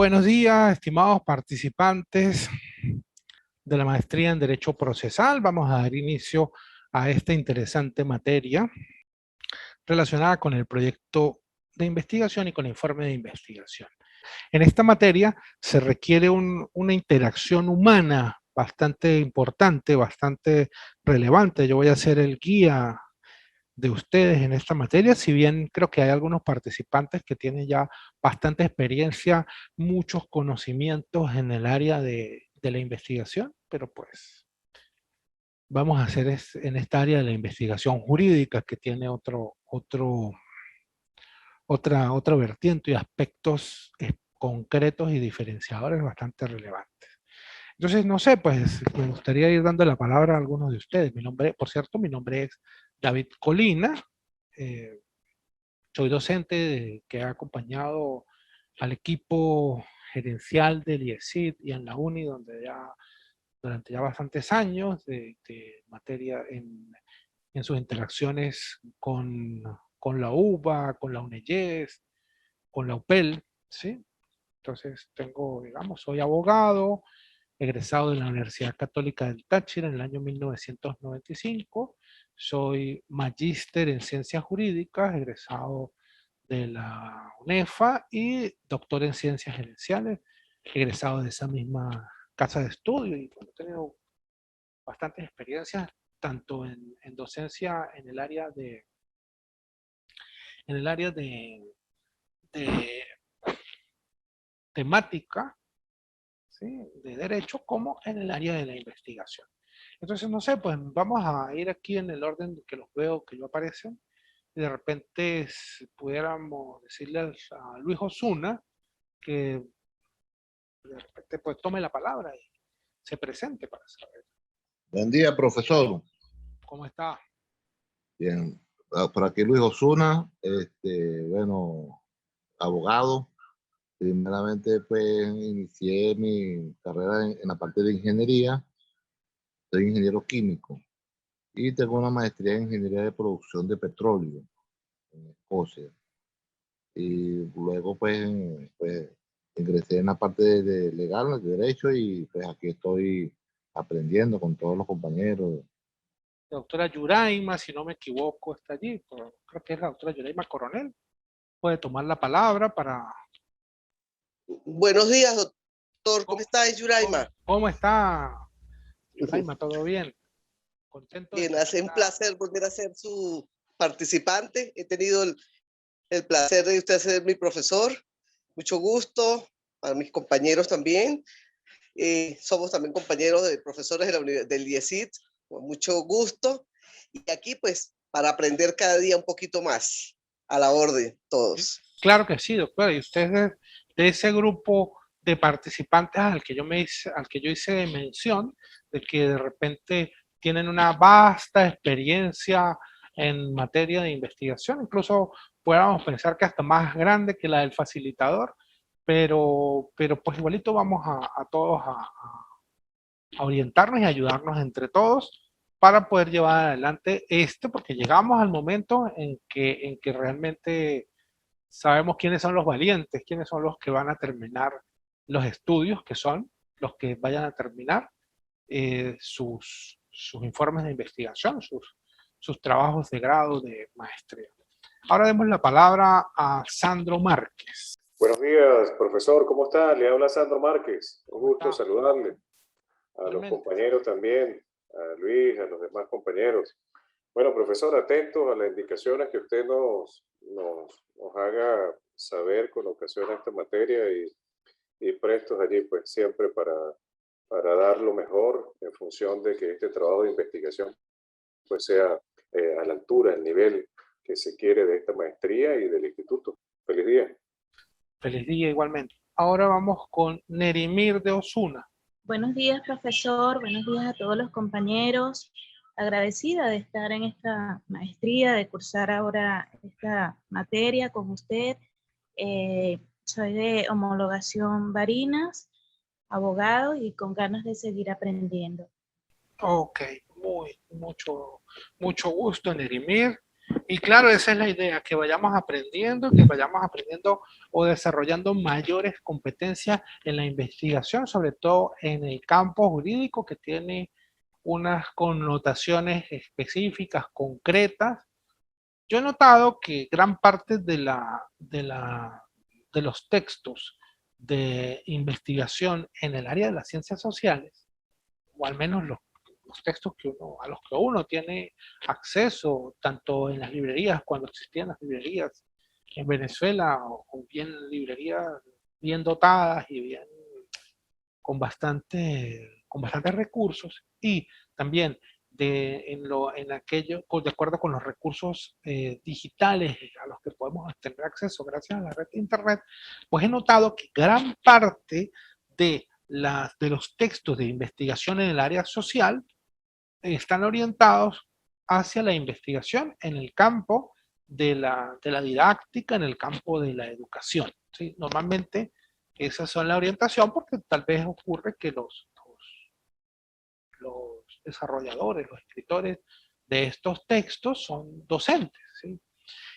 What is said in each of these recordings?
Buenos días, estimados participantes de la maestría en Derecho Procesal. Vamos a dar inicio a esta interesante materia relacionada con el proyecto de investigación y con el informe de investigación. En esta materia se requiere una interacción humana bastante importante, bastante relevante. Yo voy a ser el guía de ustedes en esta materia, si bien creo que hay algunos participantes que tienen ya bastante experiencia, muchos conocimientos en el área de la investigación, pero pues vamos a hacer en esta área de la investigación jurídica que tiene otra vertiente y aspectos concretos y diferenciadores bastante relevantes. Entonces, no sé, pues me gustaría ir dando la palabra a algunos de ustedes. Por cierto, mi nombre es David Colina. eh, Soy docente que ha acompañado al equipo gerencial del IESIT y en la UNI, donde durante ya bastantes años de materia en sus interacciones con la UBA, con la UNEYES, con la UPEL, ¿sí? Entonces soy abogado, egresado de la Universidad Católica del Táchira en el año 1995. Soy magíster en ciencias jurídicas, egresado de la UNEFA y doctor en ciencias gerenciales, egresado de esa misma casa de estudio y he tenido bastantes experiencias tanto en docencia en el área de temática, ¿sí? De derecho, como en el área de la investigación. Entonces, no sé, pues vamos a ir aquí en el orden que los veo, que yo aparecen. Y de repente, si pudiéramos decirles a Luis Osuna que de repente pues tome la palabra y se presente para saber Buen día, profesor. cómo está. Bien, por aquí Luis Osuna, bueno, abogado. Primeramente, pues, inicié mi carrera en la parte de ingeniería. Soy ingeniero químico y tengo una maestría en ingeniería de producción de petróleo en Escocia. Y luego, pues ingresé en la parte de legal, de derecho, y pues aquí estoy aprendiendo con todos los compañeros. La doctora Yuraima, si no me equivoco, está allí. Creo que es la doctora Yuraima Coronel. Puede tomar la palabra para... Buenos días, doctor. ¿Cómo está, Yuraima? ¿Cómo está, Yuraima? ¿Todo bien? Contento. Bien, hace un placer volver a ser su participante. He tenido el placer de usted ser mi profesor. Mucho gusto. A mis compañeros también. Somos también compañeros de profesores del IESIT. Con mucho gusto. Y aquí, pues, para aprender cada día un poquito más. A la orden, todos. Claro que sí, doctora. Y usted es de ese grupo de participantes al que yo hice mención, de que de repente tienen una vasta experiencia en materia de investigación, incluso podríamos pensar que hasta más grande que la del facilitador, pero pues igualito vamos a todos a orientarnos y ayudarnos entre todos para poder llevar adelante porque llegamos al momento en que realmente sabemos quiénes son los valientes, quiénes son los que van a terminar los estudios, que son los que vayan a terminar sus informes de investigación, sus trabajos de grado, de maestría. Ahora demos la palabra a Sandro Márquez. Buenos días, profesor. ¿Cómo está? Le habla Sandro Márquez. Un gusto saludarle. A los compañeros también, a Luis, a los demás compañeros. Bueno, profesor, atentos a las indicaciones que usted nos haga saber con ocasión a esta materia y prestos allí, pues siempre para dar lo mejor en función de que este trabajo de investigación pues sea a la altura, el nivel que se quiere de esta maestría y del instituto. Feliz día. Feliz día igualmente. Ahora vamos con Nerimir de Osuna. Buenos días, profesor. Buenos días a todos los compañeros. Agradecida de estar en esta maestría, de cursar ahora esta materia con usted. Soy de homologación Barinas, abogado y con ganas de seguir aprendiendo. Ok, mucho gusto, Nerimir. Y claro, esa es la idea, que vayamos aprendiendo o desarrollando mayores competencias en la investigación, sobre todo en el campo jurídico, que tiene unas connotaciones específicas, concretas. Yo he notado que gran parte de los textos de investigación en el área de las ciencias sociales, o al menos los textos a los que uno tiene acceso, tanto en las librerías, cuando existían las librerías en Venezuela, o bien librerías bien dotadas y bien con bastantes recursos, y también de acuerdo con los recursos digitales a los que podemos tener acceso gracias a la red de internet, pues he notado que gran parte de los textos de investigación en el área social están orientados hacia la investigación en el campo de la didáctica, en el campo de la educación, ¿sí? Normalmente esas son la orientación, porque tal vez ocurre que los desarrolladores, los escritores de estos textos son docentes, ¿sí?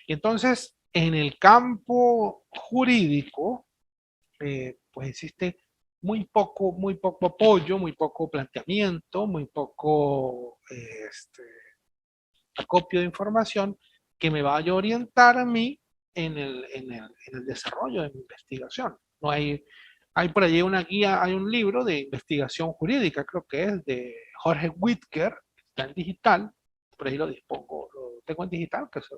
Y entonces, en el campo jurídico, pues existe muy poco apoyo, muy poco planteamiento, muy poco acopio de información que me vaya a orientar a mí en el desarrollo de mi investigación. No hay por allí una guía, hay un libro de investigación jurídica, creo que es de Jorge Whitker, está en digital, por ahí lo dispongo, lo tengo en digital, que se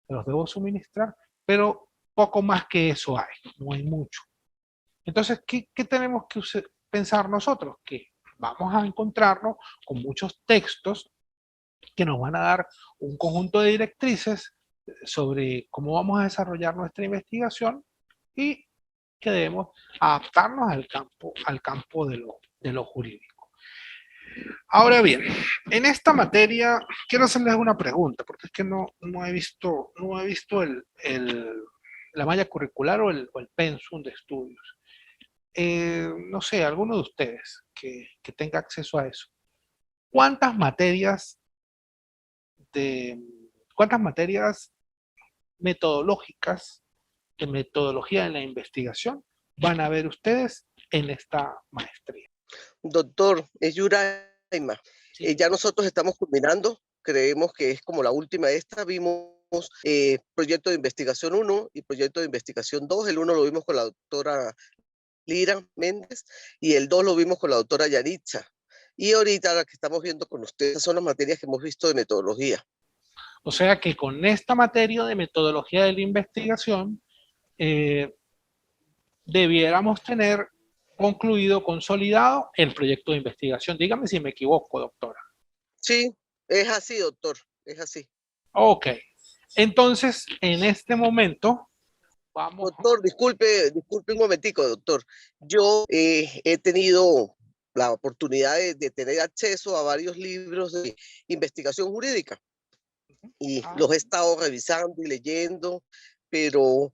los debo suministrar, pero poco más que eso hay, no hay mucho. Entonces, ¿qué tenemos que pensar nosotros? Que vamos a encontrarnos con muchos textos que nos van a dar un conjunto de directrices sobre cómo vamos a desarrollar nuestra investigación, y que debemos adaptarnos al campo de lo jurídico. Ahora bien, en esta materia quiero hacerles una pregunta, porque es que no he visto la malla curricular o el pensum de estudios. No sé, alguno de ustedes que tenga acceso a eso. ¿Cuántas materias metodológicas, de metodología en la investigación, van a ver ustedes en esta maestría? Doctor, es Yuraima. Sí. Ya nosotros estamos culminando, creemos que es como la última esta. Vimos proyecto de investigación 1 y proyecto de investigación 2. El 1 lo vimos con la doctora Lira Méndez y el 2 lo vimos con la doctora Yaritza. Y ahorita la que estamos viendo con ustedes son las materias que hemos visto de metodología. O sea que con esta materia de metodología de la investigación, debiéramos tener concluido, consolidado el proyecto de investigación. Dígame si me equivoco, doctora. Sí, es así, doctor, es así. Ok. Entonces, en este momento, vamos. Doctor, disculpe un momentico, doctor. Yo he tenido la oportunidad de tener acceso a varios libros de investigación jurídica y los he estado revisando y leyendo, pero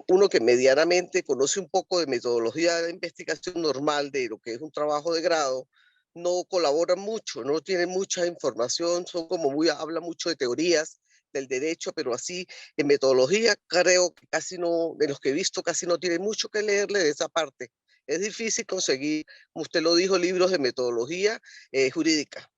uno que medianamente conoce un poco de metodología de investigación normal de lo que es un trabajo de grado, no colabora mucho, no tiene mucha información, son como habla mucho de teorías del derecho, pero así en metodología creo que casi no, de los que he visto, casi no tiene mucho que leerle de esa parte. Es difícil conseguir, como usted lo dijo, libros de metodología jurídica.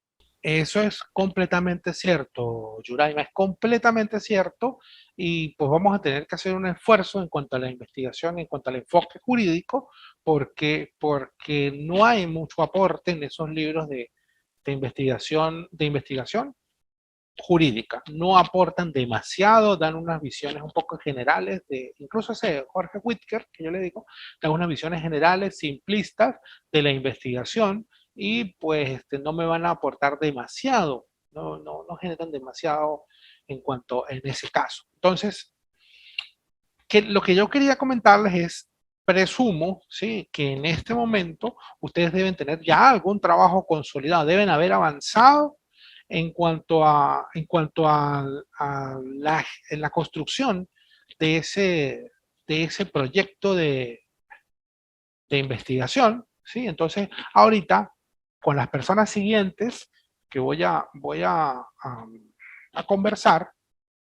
Eso es completamente cierto, Yuraima, es completamente cierto, y pues vamos a tener que hacer un esfuerzo en cuanto a la investigación, en cuanto al enfoque jurídico, porque no hay mucho aporte en esos libros de investigación jurídica. No aportan demasiado, dan unas visiones un poco generales, incluso ese Jorge Whitker, que yo le digo, da unas visiones generales, simplistas de la investigación, y pues no me van a aportar demasiado, no generan demasiado en ese caso. Entonces, lo que yo quería comentarles es, presumo, ¿sí?, que en este momento ustedes deben tener ya algún trabajo consolidado, deben haber avanzado en cuanto a la construcción de ese proyecto de investigación, ¿sí? Entonces, ahorita, con las personas siguientes que voy a conversar,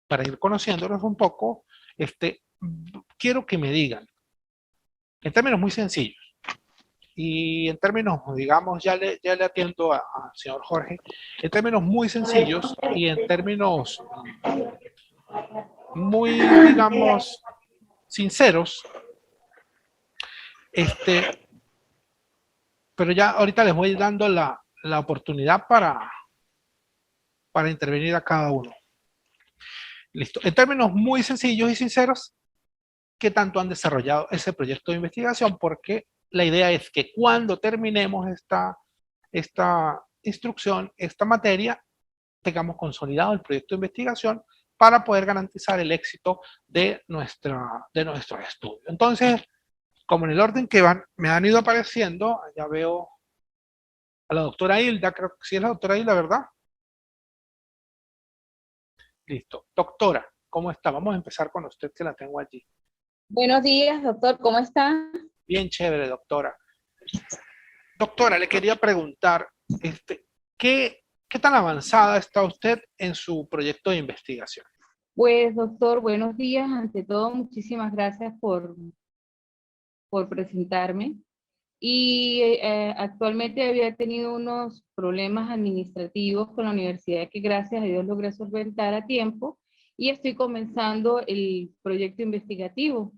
para ir conociéndolos un poco, quiero que me digan, en términos muy sencillos, y en términos, digamos, ya le atiendo al señor Jorge, en términos muy sencillos y en términos muy, digamos, sinceros, pero ya ahorita les voy dando la oportunidad para intervenir a cada uno. Listo. En términos muy sencillos y sinceros, ¿qué tanto han desarrollado ese proyecto de investigación? Porque la idea es que cuando terminemos esta instrucción, esta materia, tengamos consolidado el proyecto de investigación para poder garantizar el éxito de nuestro estudio. Entonces, como en el orden que me han ido apareciendo, ya veo a la doctora Hilda, creo que sí es la doctora Hilda, ¿verdad? Listo. Doctora, ¿cómo está? Vamos a empezar con usted, que la tengo allí. Buenos días, doctor, ¿cómo está? Bien chévere, doctora. Doctora, le quería preguntar, ¿qué tan avanzada está usted en su proyecto de investigación? Pues, doctor, buenos días. Ante todo, muchísimas gracias por presentarme. Y actualmente había tenido unos problemas administrativos con la universidad que gracias a Dios logré solventar a tiempo y estoy comenzando el proyecto investigativo,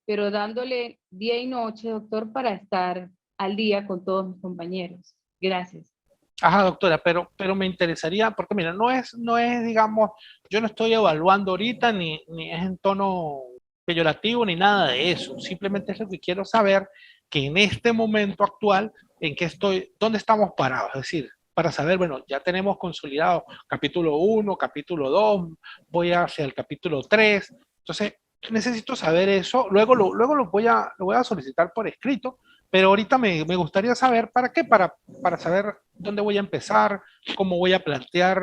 pero dándole día y noche, doctor, para estar al día con todos mis compañeros. Gracias. Ajá, doctora, pero me interesaría, porque mira, no es, digamos, yo no estoy evaluando ahorita, ni es en tono peyorativo, ni nada de eso. Simplemente es lo que quiero saber, que en este momento actual, dónde estamos parados. Es decir, para saber, bueno, ya tenemos consolidado capítulo 1, capítulo 2, voy hacia el capítulo 3. Entonces, necesito saber eso. Luego lo voy a solicitar por escrito, pero ahorita me gustaría saber, ¿para qué? Para saber dónde voy a empezar, cómo voy a plantear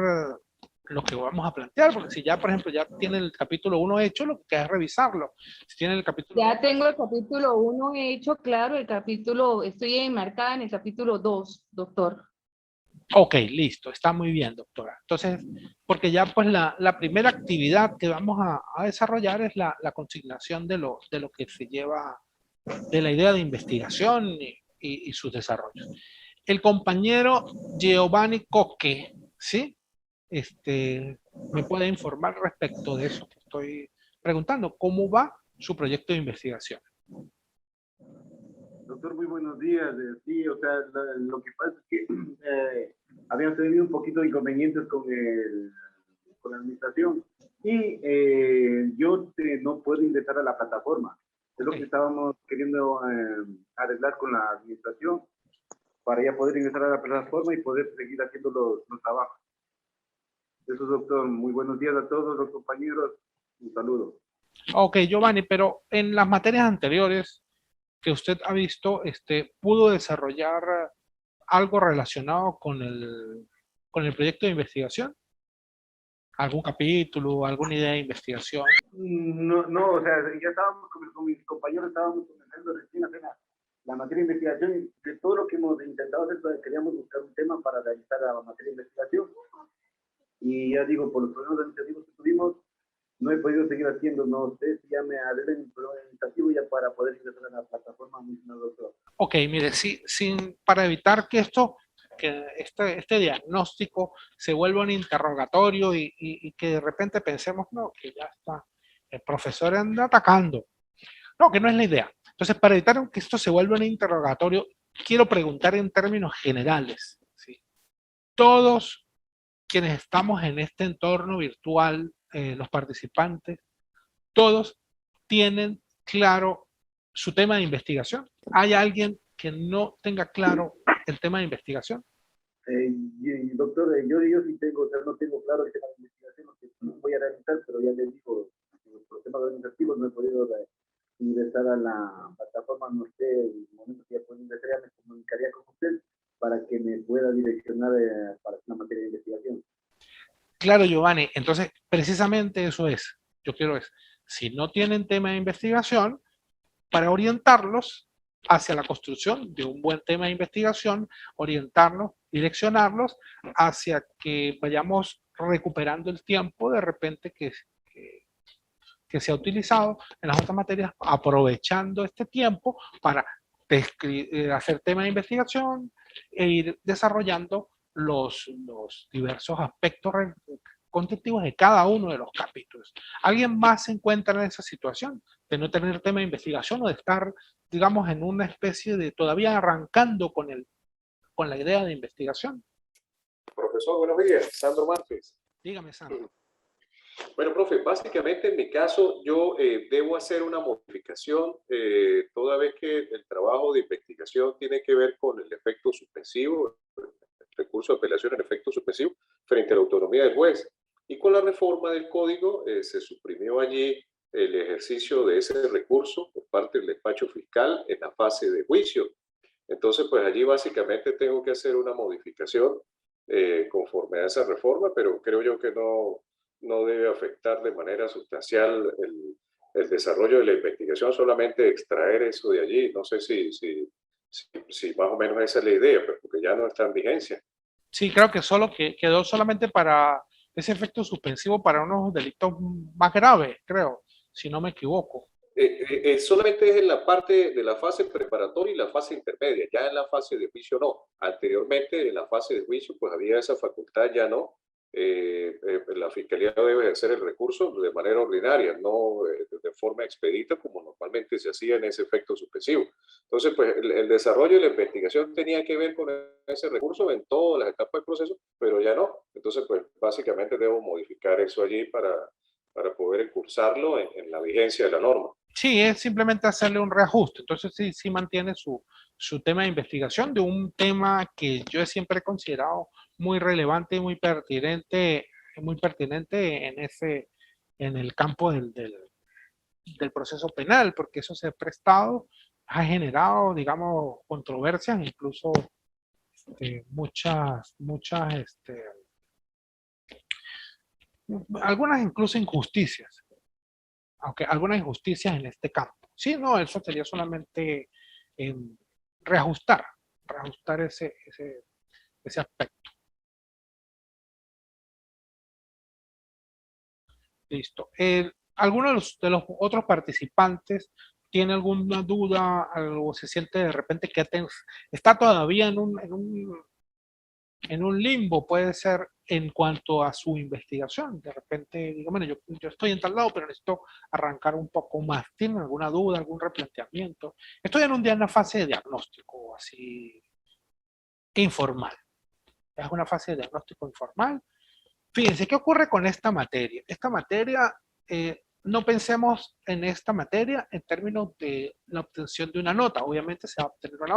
lo que vamos a plantear, porque si ya, por ejemplo, ya tiene el capítulo 1 hecho, lo que queda es revisarlo. Si tiene el capítulo... Ya tengo el capítulo 1 hecho, claro, estoy enmarcada en el capítulo 2, doctor. Ok, listo, está muy bien, doctora. Entonces, porque ya pues la primera actividad que vamos a desarrollar es la consignación de lo que se lleva, de la idea de investigación y sus desarrollos. El compañero Giovanni Coque, ¿sí? Me puede informar respecto de eso que estoy preguntando. ¿Cómo va su proyecto de investigación? Doctor, muy buenos días. Sí, o sea, lo que pasa es que habíamos tenido un poquito de inconvenientes con la administración y yo no puedo ingresar a la plataforma. Es lo que estábamos queriendo arreglar con la administración para ya poder ingresar a la plataforma y poder seguir haciendo los trabajos. Eso, doctor. Muy buenos días a todos los compañeros. Un saludo. Ok, Giovanni, pero en las materias anteriores que usted ha visto, ¿pudo desarrollar algo relacionado con el proyecto de investigación? ¿Algún capítulo, alguna idea de investigación? No, o sea, ya estábamos con mis compañeros, estábamos comenzando recién a hacer la materia de investigación y de todo lo que hemos intentado hacer, queríamos buscar un tema para realizar la materia de investigación. Y ya digo, por los problemas administrativos que tuvimos, no he podido seguir haciendo. No sé si ya me arreglen el problema administrativo ya para poder ingresar a la plataforma, mi señor doctor. Ok, mire, para evitar que este diagnóstico se vuelva un interrogatorio y que de repente pensemos, no, que ya está, el profesor anda atacando. No, que no es la idea. Entonces, para evitar que esto se vuelva un interrogatorio, quiero preguntar en términos generales, ¿sí? Todos quienes estamos en este entorno virtual, los participantes, todos tienen claro su tema de investigación. ¿Hay alguien que no tenga claro el tema de investigación? Doctor, yo sí tengo, o sea, no tengo claro el tema de investigación, lo que voy a realizar, pero ya les digo, por temas administrativos no he podido ingresar a la plataforma. No sé, en el momento que ya pueda ingresar, ya me comunicaría con usted para que me pueda direccionar para una materia de investigación. Claro, Giovanni. Entonces, precisamente eso es. Yo quiero es, si no tienen tema de investigación, para orientarlos hacia la construcción de un buen tema de investigación, orientarlos, direccionarlos hacia que vayamos recuperando el tiempo de repente que se ha utilizado en las otras materias, aprovechando este tiempo para hacer temas de investigación e ir desarrollando los diversos aspectos constitutivos de cada uno de los capítulos. ¿Alguien más se encuentra en esa situación de no tener tema de investigación o de estar, digamos, en una especie de todavía arrancando con la idea de investigación? Profesor, buenos días. Sandro Márquez. Dígame, Sandro. Bueno, profe, básicamente en mi caso yo debo hacer una modificación toda vez que el trabajo de investigación tiene que ver con el efecto suspensivo, el recurso de apelación en efecto suspensivo frente a la autonomía del juez. Y con la reforma del código se suprimió allí el ejercicio de ese recurso por parte del despacho fiscal en la fase de juicio. Entonces, pues allí básicamente tengo que hacer una modificación conforme a esa reforma, pero creo yo que no debe afectar de manera sustancial el desarrollo de la investigación, solamente extraer eso de allí. No sé si más o menos esa es la idea, pero porque ya no está en vigencia. Sí, creo que quedó solamente para ese efecto suspensivo para unos delitos más graves, creo, si no me equivoco. Solamente es en la parte de la fase preparatoria y la fase intermedia, ya en la fase de juicio no. Anteriormente, en la fase de juicio, pues había esa facultad, ya no. La Fiscalía debe hacer el recurso de manera ordinaria, no de forma expedita como normalmente se hacía en ese efecto suspensivo. Entonces, pues el desarrollo de la investigación tenía que ver con ese recurso en todas las etapas del proceso, pero ya no. Entonces, pues básicamente debo modificar eso allí para poder cursarlo en la vigencia de la norma. Sí, es simplemente hacerle un reajuste. Entonces sí mantiene su tema de investigación de un tema que yo siempre he considerado muy relevante y muy pertinente en el campo del proceso penal, porque eso se ha prestado, ha generado, digamos, controversias, incluso muchas, algunas incluso injusticias, aunque algunas injusticias en este campo. Sí, no, eso sería solamente reajustar ese aspecto. Listo. ¿Alguno de los otros participantes tiene alguna duda, algo se siente de repente que está todavía en un limbo, puede ser en cuanto a su investigación? De repente, digo, bueno, yo estoy en tal lado, pero necesito arrancar un poco más. ¿Tienen alguna duda, algún replanteamiento? Estoy en una fase de diagnóstico, así, informal. Es una fase de diagnóstico informal. Fíjense, ¿qué ocurre con esta materia? Esta materia, no pensemos en esta materia en términos de la obtención de una nota. Obviamente se va a obtener una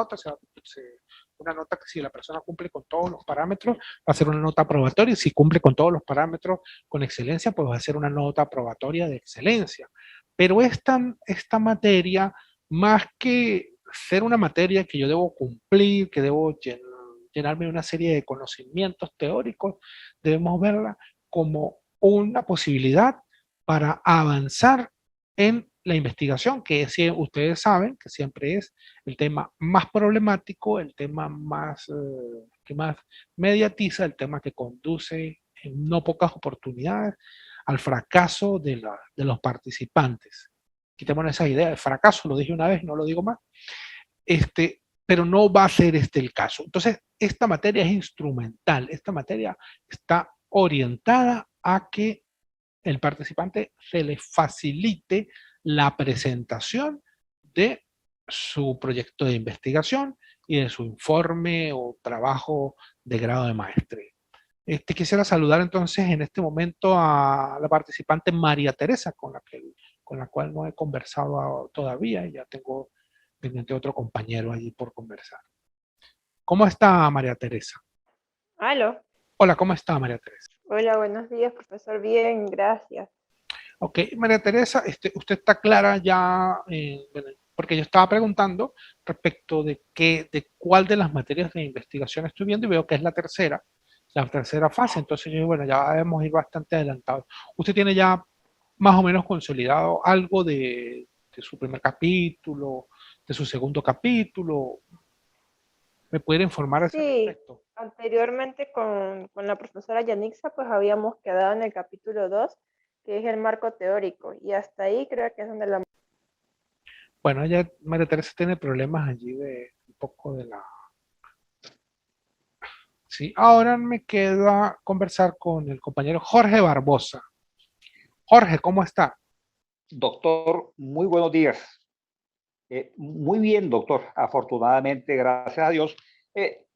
nota que si la persona cumple con todos los parámetros, va a ser una nota aprobatoria, y si cumple con todos los parámetros con excelencia, pues va a ser una nota aprobatoria de excelencia. Pero esta materia, más que ser una materia que yo debo cumplir, que debo llenarme de una serie de conocimientos teóricos, debemos verla como una posibilidad para avanzar en la investigación, que ustedes saben que siempre es el tema más problemático, el tema que más mediatiza, el tema que conduce en no pocas oportunidades al fracaso de los participantes. Quitemos esa idea de fracaso, lo dije una vez, no lo digo más. Pero no va a ser el caso. Entonces, esta materia es instrumental, esta materia está orientada a que el participante se le facilite la presentación de su proyecto de investigación y de su informe o trabajo de grado de maestría. Quisiera saludar entonces en este momento a la participante María Teresa, con la cual no he conversado todavía, y ya tengo pendiente otro compañero allí por conversar. ¿Cómo está María Teresa? Aló. Hola, ¿cómo está María Teresa? Hola, buenos días, profesor. Bien, gracias. Ok, María Teresa, usted está clara ya, porque yo estaba preguntando respecto de cuál de las materias de investigación estoy viendo y veo que es la tercera fase. Entonces yo, bueno, ya debemos ir bastante adelantados. ¿Usted tiene ya más o menos consolidado algo de su primer capítulo, de su segundo capítulo? ¿Me pudiera informar a ese Sí, respecto? anteriormente con la profesora Yanixa, pues habíamos quedado en el capítulo 2, que es el marco teórico, y hasta ahí creo que es donde la... Bueno, ella, María Teresa, tiene problemas allí de un poco de la... Sí, ahora me queda conversar con el compañero Jorge Barbosa. Jorge, ¿cómo está? Doctor, muy buenos días. Muy bien, doctor. Afortunadamente, gracias a Dios,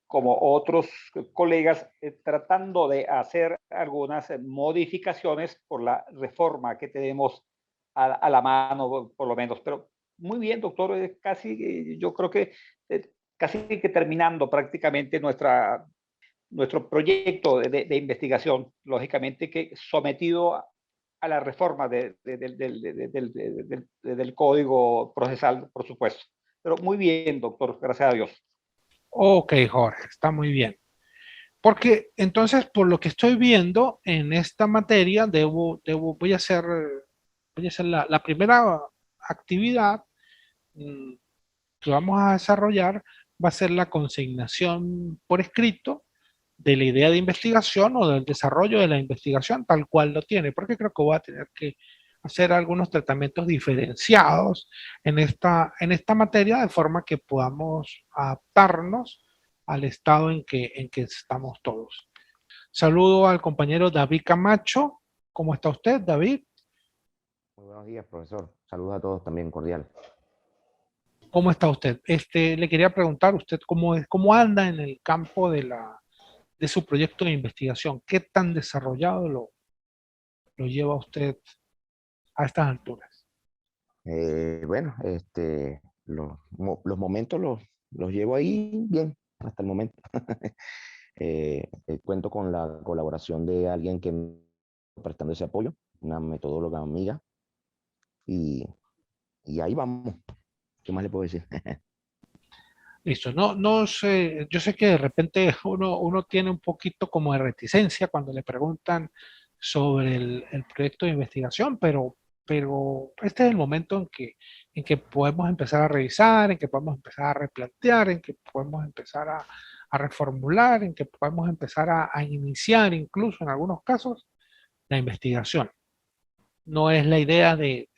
como otros colegas, tratando de hacer algunas modificaciones por la reforma que tenemos a la mano, por lo menos. Pero muy bien, doctor. Casi, yo creo que casi que terminando prácticamente nuestro proyecto de investigación, lógicamente que sometido a la reforma del Código Procesal, por supuesto. Pero muy bien, doctor, gracias a Dios. Ok, Jorge, está muy bien. Porque entonces, por lo que estoy viendo en esta materia, voy a hacer la primera actividad que vamos a desarrollar, va a ser la consignación por escrito de la idea de investigación o del desarrollo de la investigación tal cual lo tiene, porque creo que voy a tener que hacer algunos tratamientos diferenciados en esta materia de forma que podamos adaptarnos al estado en que estamos todos. Saludo al compañero David Camacho. ¿Cómo está usted, David? Muy buenos días, profesor. Saludos a todos también, cordial. ¿Cómo está usted? Le quería preguntar usted cómo anda en el campo de su proyecto de investigación. ¿Qué tan desarrollado lo lleva usted a estas alturas? Bueno, los momentos los llevo ahí bien, hasta el momento. Cuento con la colaboración de alguien que me está prestando ese apoyo, una metodóloga amiga, y ahí vamos. ¿Qué más le puedo decir? Listo, no sé, yo sé que de repente uno tiene un poquito como de reticencia cuando le preguntan sobre el proyecto de investigación, pero este es el momento en que podemos empezar a revisar, en que podemos empezar a replantear, en que podemos empezar a reformular, en que podemos empezar a iniciar incluso en algunos casos la investigación. No es la idea de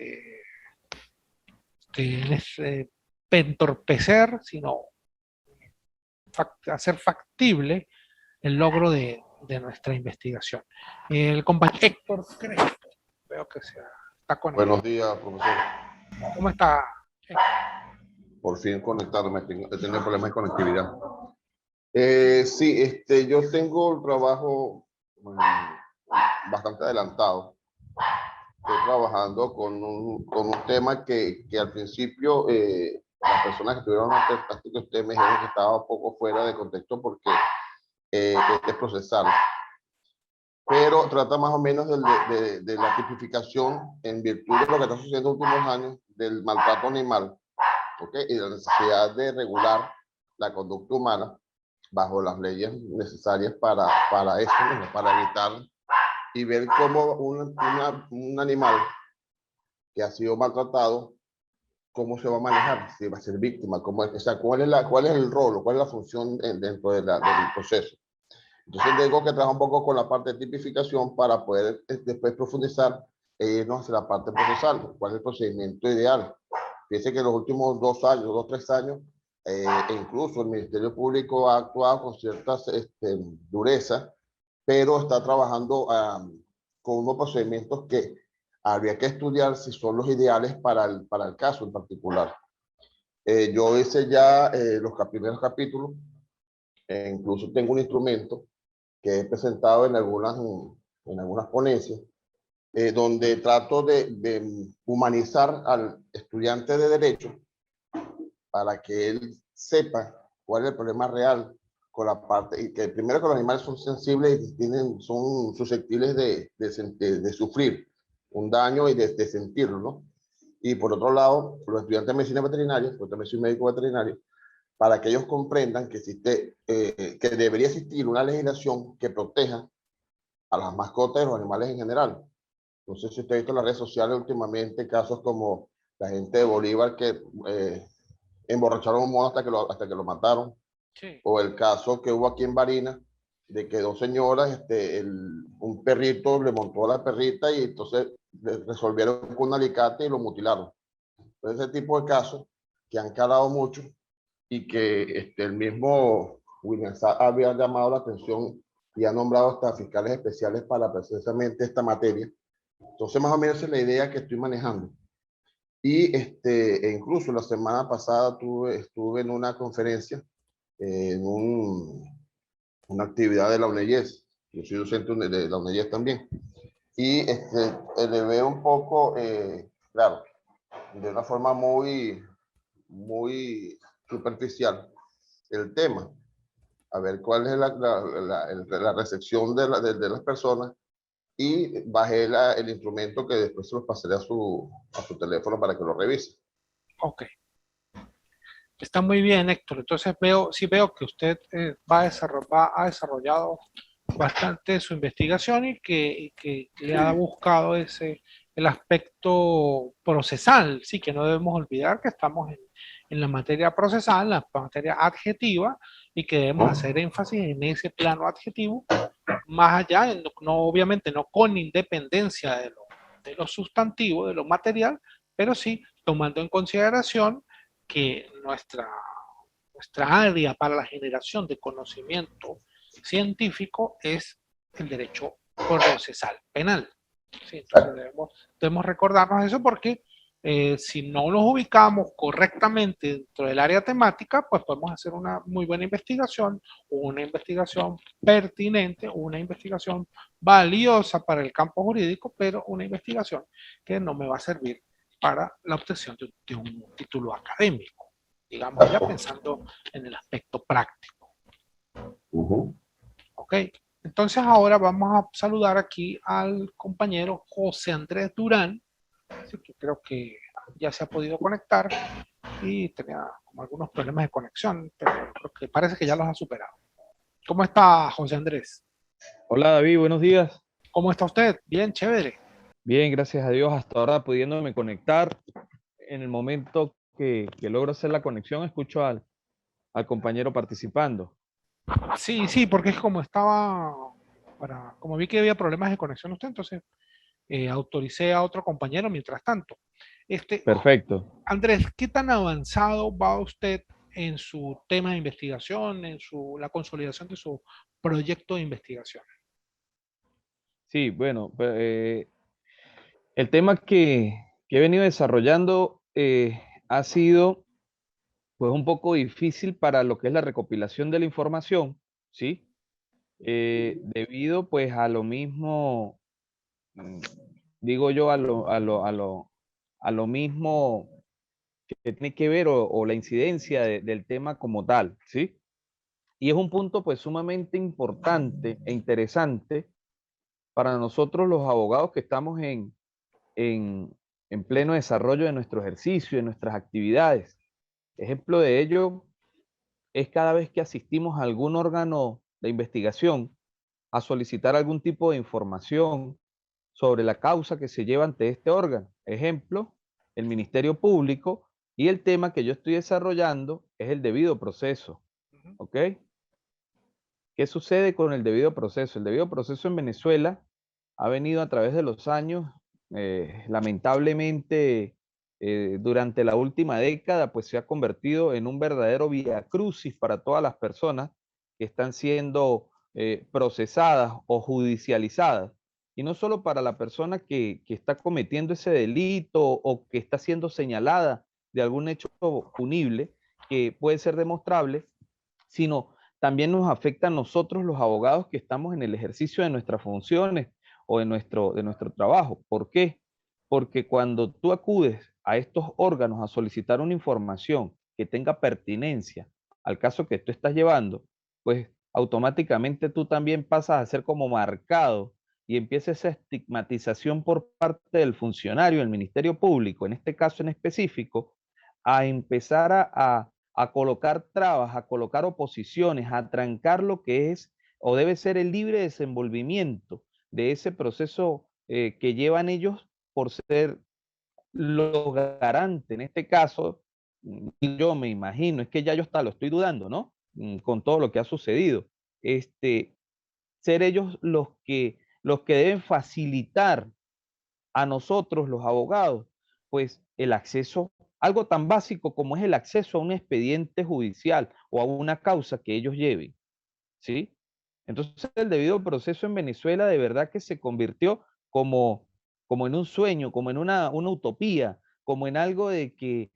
entorpecer, sino hacer factible el logro de nuestra investigación. El compañero Héctor Crespo, veo que está conectado. Buenos días, profesor. ¿Cómo está? Por fin conectarme, he tenido problemas de conectividad. Sí, yo tengo el trabajo bastante adelantado. Estoy trabajando con un tema que al principio las personas que estuvieron ante este tema me dijeron que estaba un poco fuera de contexto porque es procesal. Pero trata más o menos de la tipificación en virtud de lo que está sucediendo en los últimos años del maltrato animal, ¿okay? Y la necesidad de regular la conducta humana bajo las leyes necesarias para eso, ¿no? Para evitar y ver cómo un animal que ha sido maltratado, cómo se va a manejar, si va a ser víctima, o sea, cuál es el rol, cuál es la función dentro del proceso. Entonces tengo que trabajar un poco con la parte de tipificación para poder después profundizar e irnos hacia la parte procesal, cuál es el procedimiento ideal. Fíjense que en los últimos 2 años, 2 o 3 años, e incluso el Ministerio Público ha actuado con ciertas durezas, pero está trabajando con unos procedimientos que habría que estudiar si son los ideales para el caso en particular. Yo hice ya los primeros capítulos, incluso tengo un instrumento que he presentado en algunas ponencias, donde trato de humanizar al estudiante de Derecho para que él sepa cuál es el problema real con la parte, y que primero que los animales son sensibles y son susceptibles de sufrir un daño y de sentirlo, ¿no? Y por otro lado, los estudiantes de medicina veterinaria, porque también soy médico veterinario, para que ellos comprendan que que debería existir una legislación que proteja a las mascotas y los animales en general. No sé si usted ha visto en las redes sociales últimamente casos como la gente de Bolívar que emborracharon a un mono hasta que lo mataron. Sí. O el caso que hubo aquí en Barinas, de que dos señoras, un perrito le montó a la perrita y entonces resolvieron con un alicate y lo mutilaron. Entonces, ese tipo de casos que han calado mucho y que el mismo William Sá había llamado la atención y ha nombrado hasta fiscales especiales para precisamente esta materia. Entonces, más o menos esa es la idea que estoy manejando. Y e incluso la semana pasada estuve en una conferencia, en una actividad de la UNEYES. Yo soy docente de la UNEYES también. Y elevé un poco, claro, de una forma muy superficial el tema, a ver cuál es la recepción de las personas, y bajé el instrumento que después se los pasaré a su teléfono para que lo revise. Ok. Está muy bien, Héctor. Entonces sí veo que usted ha desarrollado bastante su investigación y que le ha buscado el aspecto procesal. Sí, que no debemos olvidar que estamos en la materia procesal, la materia adjetiva, y que debemos hacer énfasis en ese plano adjetivo, más allá, obviamente no con independencia de lo sustantivo, de lo material, pero sí tomando en consideración que nuestra área para la generación de conocimiento científico es el derecho procesal penal. ¿Sí? Entonces debemos recordarnos eso, porque si no nos ubicamos correctamente dentro del área temática, pues podemos hacer una muy buena investigación, una investigación pertinente, una investigación valiosa para el campo jurídico, pero una investigación que no me va a servir para la obtención de un título académico, digamos, ya pensando en el aspecto práctico. Ok, entonces ahora vamos a saludar aquí al compañero José Andrés Durán, que creo que ya se ha podido conectar y tenía como algunos problemas de conexión, pero creo que parece que ya los ha superado. ¿Cómo está, José Andrés? Hola David, buenos días. ¿Cómo está usted? Bien, chévere. Bien, gracias a Dios, hasta ahora pudiéndome conectar. En el momento que logro hacer la conexión, escucho al compañero participando. Sí, porque es como estaba, como vi que había problemas de conexión usted, entonces autoricé a otro compañero mientras tanto. Perfecto. Andrés, ¿qué tan avanzado va usted en su tema de investigación, en la consolidación de su proyecto de investigación? Sí, bueno, el tema que he venido desarrollando ha sido pues un poco difícil para lo que es la recopilación de la información, ¿sí? Debido pues a lo mismo, digo yo, a lo mismo que tiene que ver o la incidencia del tema como tal, ¿sí? Y es un punto pues sumamente importante e interesante para nosotros los abogados que estamos en pleno desarrollo de nuestro ejercicio, de nuestras actividades. Ejemplo de ello es cada vez que asistimos a algún órgano de investigación a solicitar algún tipo de información sobre la causa que se lleva ante este órgano. Ejemplo, el Ministerio Público, y el tema que yo estoy desarrollando es el debido proceso. ¿Ok? ¿Qué sucede con el debido proceso? El debido proceso en Venezuela ha venido a través de los años, lamentablemente, durante la última década, pues se ha convertido en un verdadero viacrucis para todas las personas que están siendo procesadas o judicializadas. Y no solo para la persona que está cometiendo ese delito o que está siendo señalada de algún hecho punible que puede ser demostrable, sino también nos afecta a nosotros los abogados que estamos en el ejercicio de nuestras funciones o de nuestro trabajo. ¿Por qué? Porque cuando tú acudes a estos órganos a solicitar una información que tenga pertinencia al caso que tú estás llevando, pues automáticamente tú también pasas a ser como marcado y empieza esa estigmatización por parte del funcionario del Ministerio Público, en este caso en específico, a empezar a colocar trabas, a colocar oposiciones, a trancar lo que es o debe ser el libre desenvolvimiento de ese proceso que llevan ellos por ser los garantes. En este caso, yo me imagino, es que ya yo hasta lo estoy dudando, ¿no? con todo lo que ha sucedido. Ser ellos los que deben facilitar a nosotros, los abogados, pues el acceso, algo tan básico como es el acceso a un expediente judicial o a una causa que ellos lleven, ¿sí? Entonces el debido proceso en Venezuela de verdad que se convirtió como en un sueño, como en una utopía, como en algo de que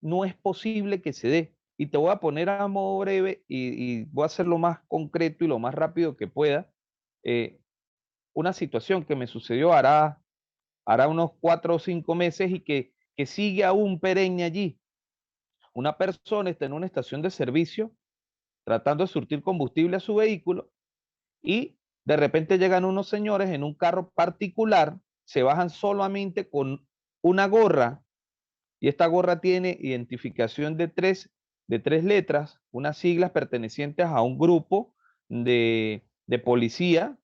no es posible que se dé. Y te voy a poner a modo breve y voy a hacer lo más concreto y lo más rápido que pueda. Una situación que me sucedió hará unos 4 o 5 meses y que sigue aún perenne allí. Una persona está en una estación de servicio tratando de surtir combustible a su vehículo y de repente llegan unos señores en un carro particular, se bajan solamente con una gorra y esta gorra tiene identificación de tres letras, unas siglas pertenecientes a un grupo de policía,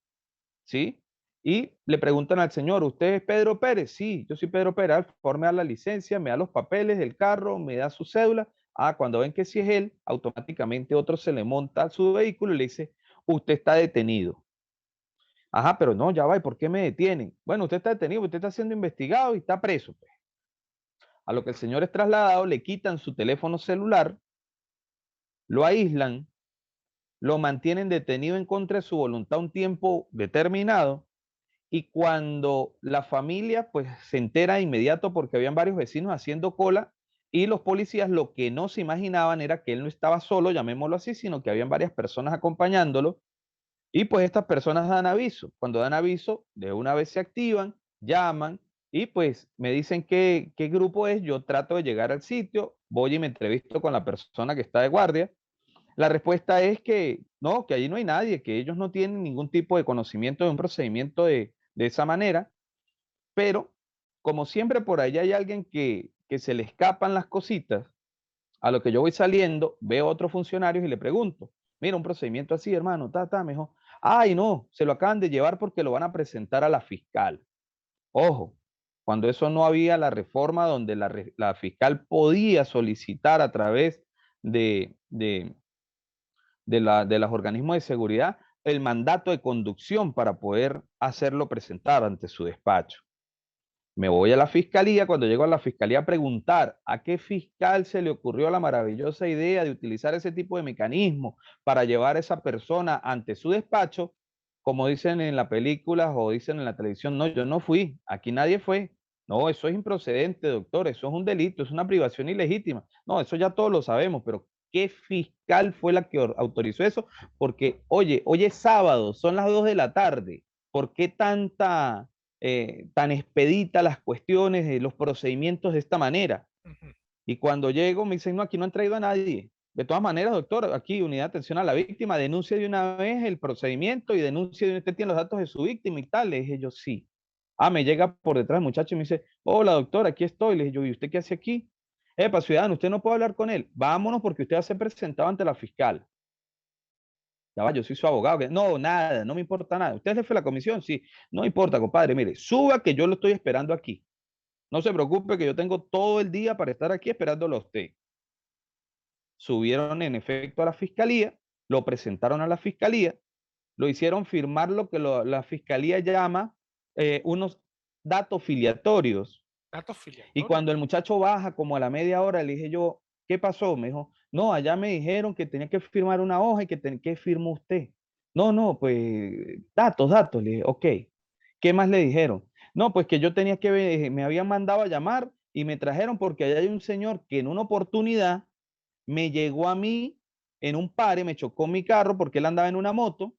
¿sí? Y le preguntan al señor, ¿usted es Pedro Pérez? Sí, yo soy Pedro Pérez. Al favor, me da la licencia, me da los papeles del carro, me da su cédula. Ah, cuando ven que sí es él, automáticamente otro se le monta a su vehículo y le dice, usted está detenido. Ajá, pero no, ya va, ¿y por qué me detienen? Bueno, usted está detenido, usted está siendo investigado y está preso, pues. A lo que el señor es trasladado, le quitan su teléfono celular, lo aíslan, lo mantienen detenido en contra de su voluntad un tiempo determinado. Y cuando la familia pues se entera de inmediato porque habían varios vecinos haciendo cola y los policías lo que no se imaginaban era que él no estaba solo, llamémoslo así, sino que habían varias personas acompañándolo y pues estas personas dan aviso. Cuando dan aviso, de una vez se activan, llaman y pues me dicen qué grupo es, yo trato de llegar al sitio, voy y me entrevisto con la persona que está de guardia. La respuesta es que no, que allí no hay nadie, que ellos no tienen ningún tipo de conocimiento de un procedimiento de esa manera, pero como siempre por allá hay alguien que se le escapan las cositas, a lo que yo voy saliendo, veo a otros funcionarios y le pregunto, mira, un procedimiento así, hermano, mejor. Ay, no, se lo acaban de llevar porque lo van a presentar a la fiscal. Ojo, cuando eso no había la reforma donde la fiscal podía solicitar a través de los organismos de seguridad el mandato de conducción para poder hacerlo presentar ante su despacho. Me voy a la fiscalía, cuando llego a la fiscalía a preguntar a qué fiscal se le ocurrió la maravillosa idea de utilizar ese tipo de mecanismo para llevar a esa persona ante su despacho, como dicen en las películas o dicen en la televisión, no, yo no fui, aquí nadie fue. No, eso es improcedente, doctor, eso es un delito, es una privación ilegítima. No, eso ya todos lo sabemos, pero ¿qué fiscal fue la que autorizó eso? Porque, oye, hoy es sábado, son las 2 de la tarde, ¿por qué tan expedita las cuestiones de los procedimientos de esta manera? Y cuando llego me dicen, no, aquí no han traído a nadie. De todas maneras, doctor, aquí unidad de atención a la víctima, denuncie de una vez el procedimiento y denuncie de usted tiene los datos de su víctima y tal. Le dije yo, sí. Ah, me llega por detrás el muchacho y me dice, hola doctor, aquí estoy. Le dije yo, ¿y usted qué hace aquí? Epa, ciudadano, usted no puede hablar con él. Vámonos porque usted va a ser presentado ante la fiscal. Ya va, yo soy su abogado. No, nada, no me importa nada. ¿Usted es jefe de la comisión? Sí. No importa, compadre. Mire, suba que yo lo estoy esperando aquí. No se preocupe que yo tengo todo el día para estar aquí esperándolo a usted. Subieron en efecto a la fiscalía, lo presentaron a la fiscalía, lo hicieron firmar lo que la fiscalía llama unos datos filiatorios. Datos filiatorios. Y cuando el muchacho baja como a la media hora, le dije yo, ¿qué pasó? Me dijo, no, allá me dijeron que tenía que firmar una hoja y que firmó usted. No, pues datos. Le dije, ok. ¿Qué más le dijeron? No, pues que yo tenía que, me habían mandado a llamar y me trajeron porque allá hay un señor que en una oportunidad me llegó a mí en un pare, me chocó mi carro porque él andaba en una moto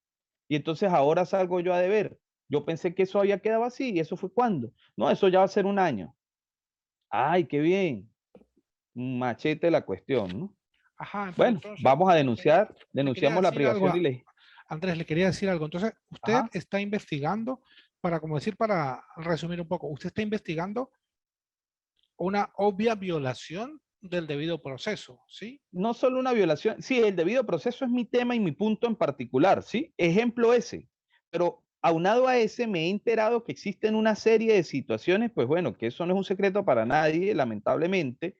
y entonces ahora salgo yo a deber. Yo pensé que eso había quedado así y eso fue cuando. No, eso ya va a ser un año. Ay, qué bien. Machete la cuestión, ¿no? Ajá, bueno, entonces, vamos a denunciar, denunciamos la privación ilegítima. Andrés, le quería decir algo. Entonces, usted está investigando, para resumir un poco, usted está investigando una obvia violación del debido proceso, ¿sí? No solo una violación, sí, el debido proceso es mi tema y mi punto en particular, ¿sí? Ejemplo ese, pero aunado a ese me he enterado que existen una serie de situaciones, pues bueno, que eso no es un secreto para nadie, lamentablemente,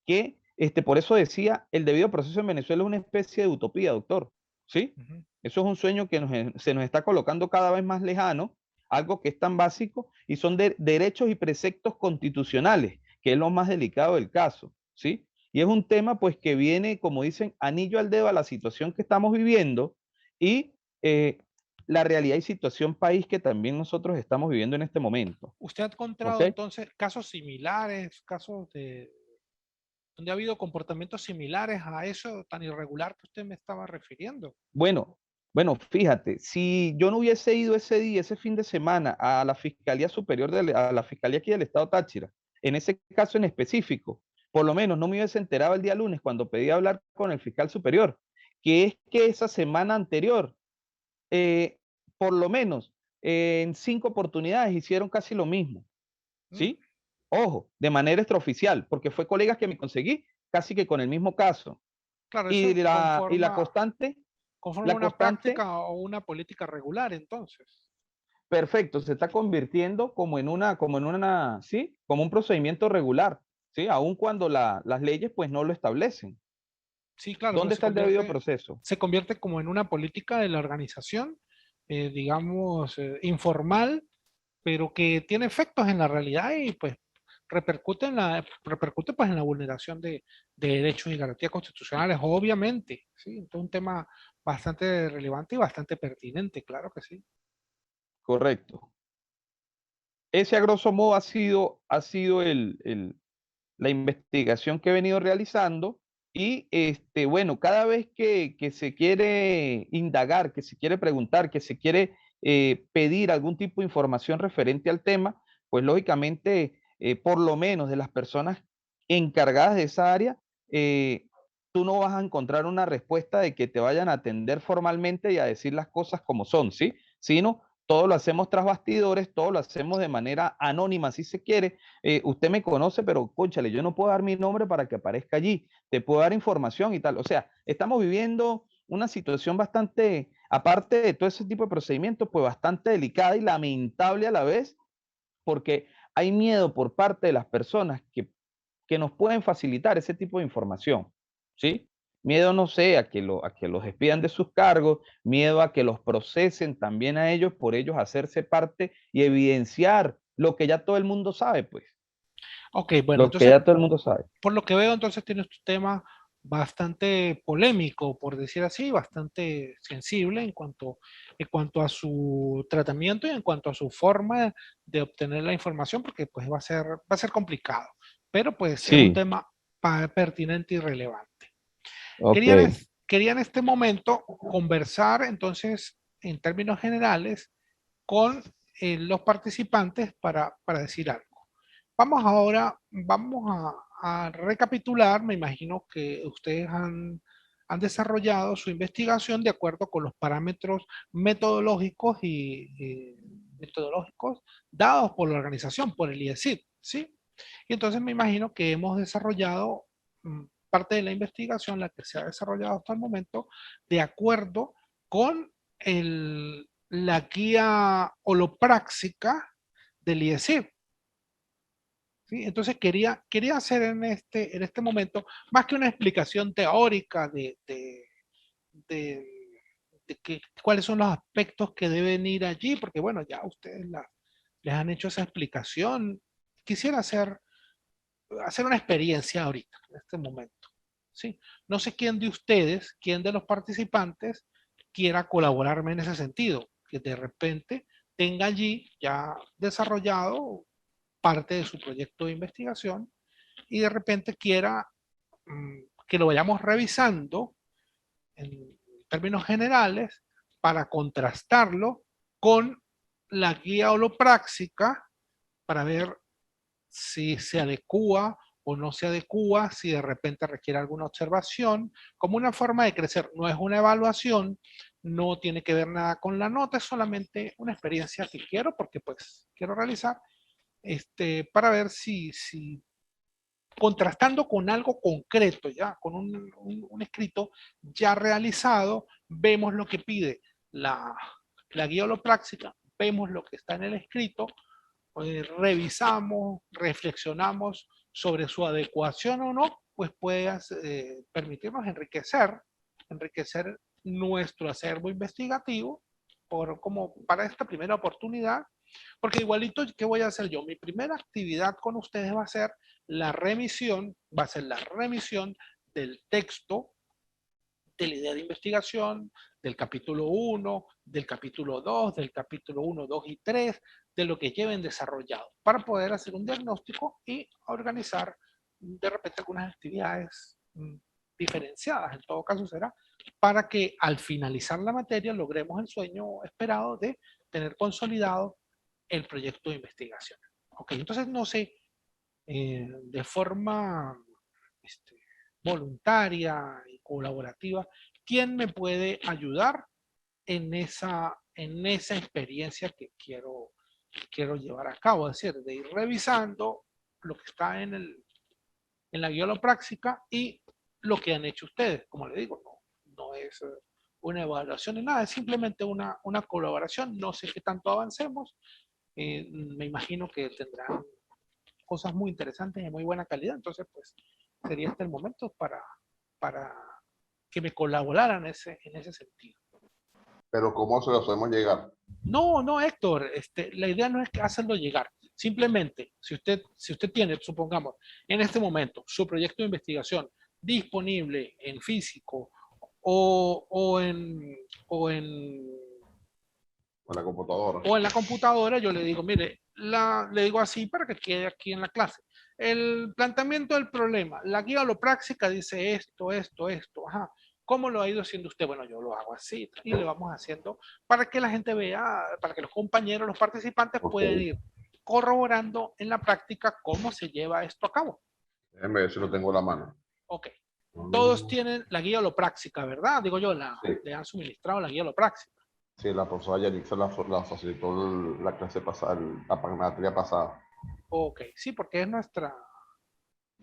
que por eso decía, el debido proceso en Venezuela es una especie de utopía, doctor, ¿sí? Eso es un sueño que se nos está colocando cada vez más lejano, algo que es tan básico, y son derechos y preceptos constitucionales, que es lo más delicado del caso, ¿sí? Y es un tema, pues, que viene, como dicen, anillo al dedo a la situación que estamos viviendo y la realidad y situación país que también nosotros estamos viviendo en este momento. ¿Usted ha encontrado ¿Ok? entonces casos similares, casos de donde ha habido comportamientos similares a eso tan irregular que usted me estaba refiriendo? Bueno, fíjate, si yo no hubiese ido ese día, ese fin de semana, a la Fiscalía Superior, a la Fiscalía aquí del Estado Táchira, en ese caso en específico, por lo menos no me hubiese enterado el día lunes cuando pedí hablar con el fiscal superior, que es que esa semana anterior, eh, por lo menos en 5 oportunidades hicieron casi lo mismo, ¿sí? Ojo, de manera extraoficial, porque fue colegas que me conseguí casi que con el mismo caso. Claro, Y eso la constante, conforma la una constante, práctica o una política regular, entonces. perfecto, se está convirtiendo sí, como un procedimiento regular, ¿sí? Aun cuando las leyes pues no lo establecen. Sí, claro, ¿Dónde pues está el debido proceso? se convierte como en una política de la organización, digamos, informal, pero que tiene efectos en la realidad y pues repercute pues en la vulneración de derechos y garantías constitucionales, obviamente, ¿sí? Entonces un tema bastante relevante y bastante pertinente, claro que sí. Correcto. Ese a grosso modo ha sido la investigación que he venido realizando y bueno, cada vez que se quiere indagar, que se quiere preguntar, que se quiere pedir algún tipo de información referente al tema, pues lógicamente, por lo menos de las personas encargadas de esa área, tú no vas a encontrar una respuesta de que te vayan a atender formalmente y a decir las cosas como son, ¿sí? Sino todo lo hacemos tras bastidores, todo lo hacemos de manera anónima, si se quiere. Usted me conoce, pero cónchale, yo no puedo dar mi nombre para que aparezca allí. Te puedo dar información y tal. O sea, estamos viviendo una situación bastante, aparte de todo ese tipo de procedimientos, pues bastante delicada y lamentable a la vez, porque hay miedo por parte de las personas que nos pueden facilitar ese tipo de información, ¿sí? Miedo, no sé, a que los despidan de sus cargos, miedo a que los procesen también a ellos por ellos hacerse parte y evidenciar lo que ya todo el mundo sabe, pues. Ok, bueno, Lo que entonces, ya todo el mundo sabe. por lo que veo, entonces tiene un tema bastante polémico, por decir así, bastante sensible en cuanto a su tratamiento y en cuanto a su forma de obtener la información, porque pues va a ser complicado, pero pues es un Sí, tema pertinente y relevante. ok. Quería en este momento conversar entonces en términos generales con los participantes para decir algo. Vamos a recapitular, me imagino que ustedes han desarrollado su investigación de acuerdo con los parámetros metodológicos metodológicos dados por la organización, por el IECID, ¿sí? Y entonces me imagino que hemos desarrollado parte de la investigación, la que se ha desarrollado hasta el momento, de acuerdo con la guía holopráxica del IECID. ¿Sí? Entonces quería hacer en este momento, más que una explicación teórica de, cuáles son los aspectos que deben ir allí, porque bueno, ya ustedes les han hecho esa explicación. Quisiera hacer una experiencia ahorita, en este momento. ¿Sí? No sé quién de ustedes, quién de los participantes quiera colaborarme en ese sentido, que de repente tenga allí ya desarrollado parte de su proyecto de investigación y de repente quiera que lo vayamos revisando en términos generales para contrastarlo con la guía holopráxica para ver si se adecua o no se adecua, si de repente requiere alguna observación, como una forma de crecer. No es una evaluación, no tiene que ver nada con la nota, es solamente una experiencia que quiero, porque pues quiero realizar, para ver si contrastando con algo concreto, ya, con un escrito ya realizado, vemos lo que pide la guía holopráxica, vemos lo que está en el escrito, revisamos, reflexionamos sobre su adecuación o no, pues puede permitirnos enriquecer nuestro acervo investigativo como para esta primera oportunidad, porque igualito, ¿qué voy a hacer yo? Mi primera actividad con ustedes va a ser la remisión del texto, de la idea de investigación, del capítulo 1, del capítulo 2, del capítulo 1, 2 y 3, de lo que lleven desarrollado, para poder hacer un diagnóstico y organizar de repente algunas actividades diferenciadas, en todo caso será, para que al finalizar la materia logremos el sueño esperado de tener consolidado el proyecto de investigación. Ok, entonces no sé, de forma voluntaria y colaborativa, ¿quién me puede ayudar en esa experiencia que quiero llevar a cabo? Es decir, de ir revisando lo que está en la guía holopráctica y lo que han hecho ustedes. Como le digo, no es una evaluación ni nada, es simplemente una colaboración. No sé qué tanto avancemos. Me imagino que tendrán cosas muy interesantes y de muy buena calidad, entonces pues sería este el momento para que me colaboraran en ese sentido. Pero ¿cómo se lo hacemos llegar? No, Héctor, la idea no es hacerlo llegar. Simplemente, si usted tiene, supongamos, en este momento, su proyecto de investigación disponible en físico o en la computadora. O en la computadora, yo le digo, mire, le digo así para que quede aquí en la clase. El planteamiento del problema, la guía holopráctica dice esto, ajá. ¿Cómo lo ha ido haciendo usted? Bueno, yo lo hago así y le vamos haciendo para que la gente vea, para que los compañeros, los participantes puedan ir corroborando en la práctica cómo se lleva esto a cabo. Déjeme ver si lo tengo en la mano. Ok. Todos tienen la guía holopráctica, ¿verdad? Digo yo, le han suministrado la guía holopráctica. Sí, la profesora Yanixa la facilitó la clase pasada, la materia pasada. Ok, sí, porque es nuestra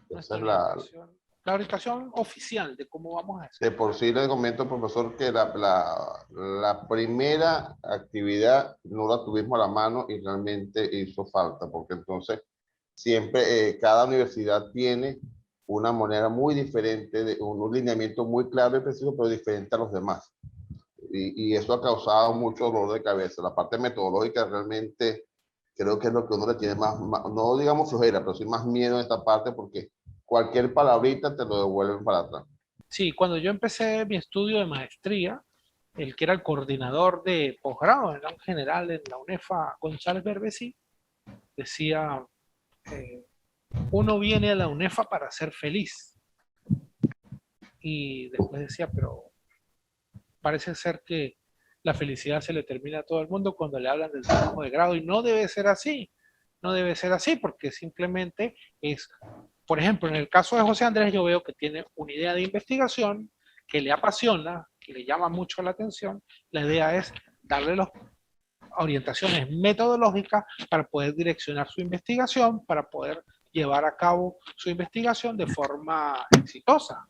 Esa es la orientación oficial de cómo vamos a hacer. De por sí le comento al profesor que la primera actividad no la tuvimos a la mano y realmente hizo falta, porque entonces siempre cada universidad tiene una manera muy diferente, un lineamiento muy claro y preciso, pero diferente a los demás. Y eso ha causado mucho dolor de cabeza. La parte metodológica realmente creo que es lo que uno le tiene más, no digamos flojera, pero sí más miedo en esta parte, porque cualquier palabrita te lo devuelven para atrás. Sí, cuando yo empecé mi estudio de maestría, el que era el coordinador de posgrado en general en la UNEFA, González Berbesí, decía, uno viene a la UNEFA para ser feliz. Y después decía, pero parece ser que la felicidad se le termina a todo el mundo cuando le hablan del trabajo de grado, y no debe ser así. No debe ser así, porque simplemente es, por ejemplo, en el caso de José Andrés, yo veo que tiene una idea de investigación que le apasiona, que le llama mucho la atención. La idea es darle las orientaciones metodológicas para poder direccionar su investigación, para poder llevar a cabo su investigación de forma exitosa.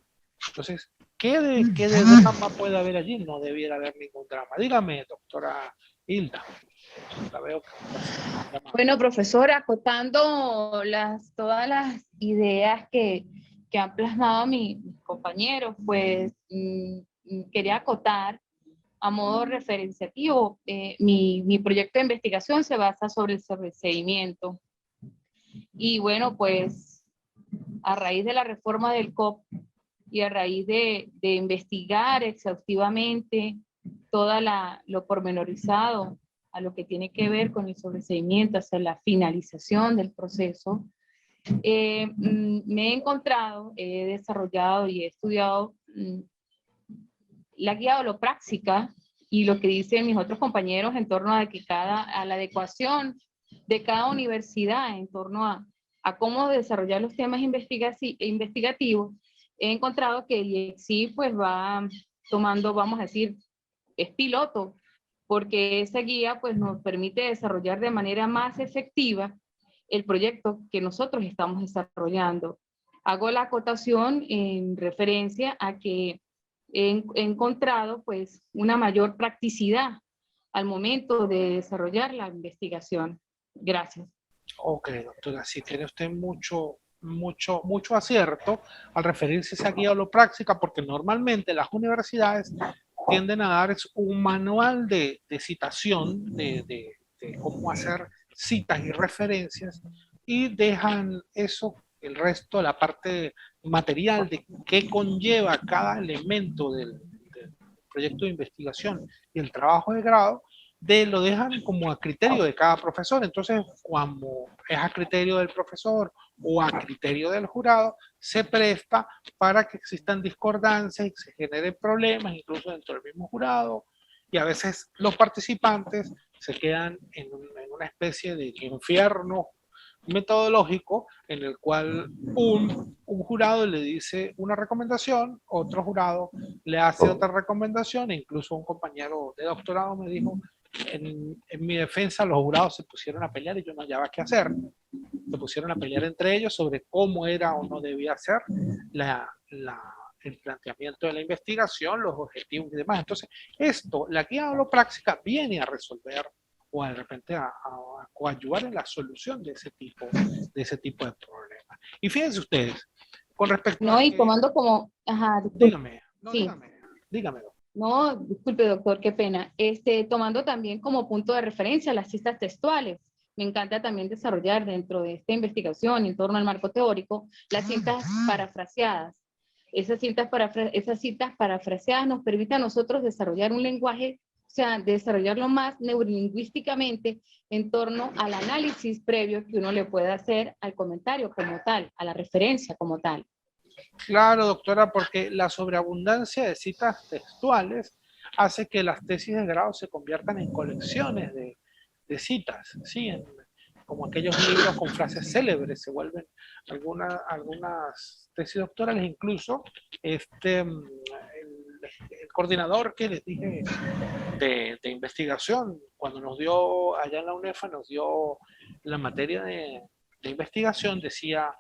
Entonces, ¿qué de drama puede haber allí? No debiera haber ningún drama. Dígame, doctora Hilda. La veo que... Bueno, profesora, acotando todas las ideas que han plasmado mis compañeros, pues quería acotar a modo referenciativo. Mi proyecto de investigación se basa sobre el sobreseimiento. Y bueno, pues a raíz de la reforma del COP y a raíz de investigar exhaustivamente lo pormenorizado a lo que tiene que ver con el sobreseimiento hacia la finalización del proceso, me he encontrado, he desarrollado y he estudiado la guía holopráctica y lo que dicen mis otros compañeros en torno a la adecuación de cada universidad en torno a cómo desarrollar los temas investigativos. He encontrado que el IECSI pues va tomando, vamos a decir, es piloto, porque esa guía pues nos permite desarrollar de manera más efectiva el proyecto que nosotros estamos desarrollando. Hago la acotación en referencia a que he encontrado pues una mayor practicidad al momento de desarrollar la investigación. Gracias. Ok, doctora, sí tiene usted mucho mucho acierto al referirse a esa guía holopráctica, porque normalmente las universidades tienden a dar un manual de citación, de cómo hacer citas y referencias, y dejan eso, el resto, la parte material de qué conlleva cada elemento del proyecto de investigación y el trabajo de grado, lo dejan como a criterio de cada profesor. Entonces, cuando es a criterio del profesor o a criterio del jurado, se presta para que existan discordancias y se generen problemas, incluso dentro del mismo jurado, y a veces los participantes se quedan en una especie de infierno metodológico en el cual un jurado le dice una recomendación, otro jurado le hace otra recomendación, e incluso un compañero de doctorado me dijo, en mi defensa los jurados se pusieron a pelear y yo no hallaba qué hacer. Se pusieron a pelear entre ellos sobre cómo era o no debía ser el planteamiento de la investigación, los objetivos y demás. Entonces, la guía holopráctica viene a resolver o de repente a coadyuvar en la solución de ese tipo de problemas. Y fíjense ustedes, con respecto a... No, y tomando como... Ajá, dígame, no, sí. dígamelo. No, disculpe, doctor, qué pena. Tomando también como punto de referencia las citas textuales. Me encanta también desarrollar dentro de esta investigación en torno al marco teórico las citas parafraseadas. Esas citas parafraseadas nos permiten a nosotros desarrollar un lenguaje, o sea, desarrollarlo más neurolingüísticamente en torno al análisis previo que uno le puede hacer al comentario como tal, a la referencia como tal. Claro, doctora, porque la sobreabundancia de citas textuales hace que las tesis de grado se conviertan en colecciones de citas, ¿sí? Como aquellos libros con frases célebres, se vuelven algunas tesis doctorales, incluso el coordinador que les dije de investigación, cuando nos dio allá en la UNEFA, nos dio la materia de investigación, decía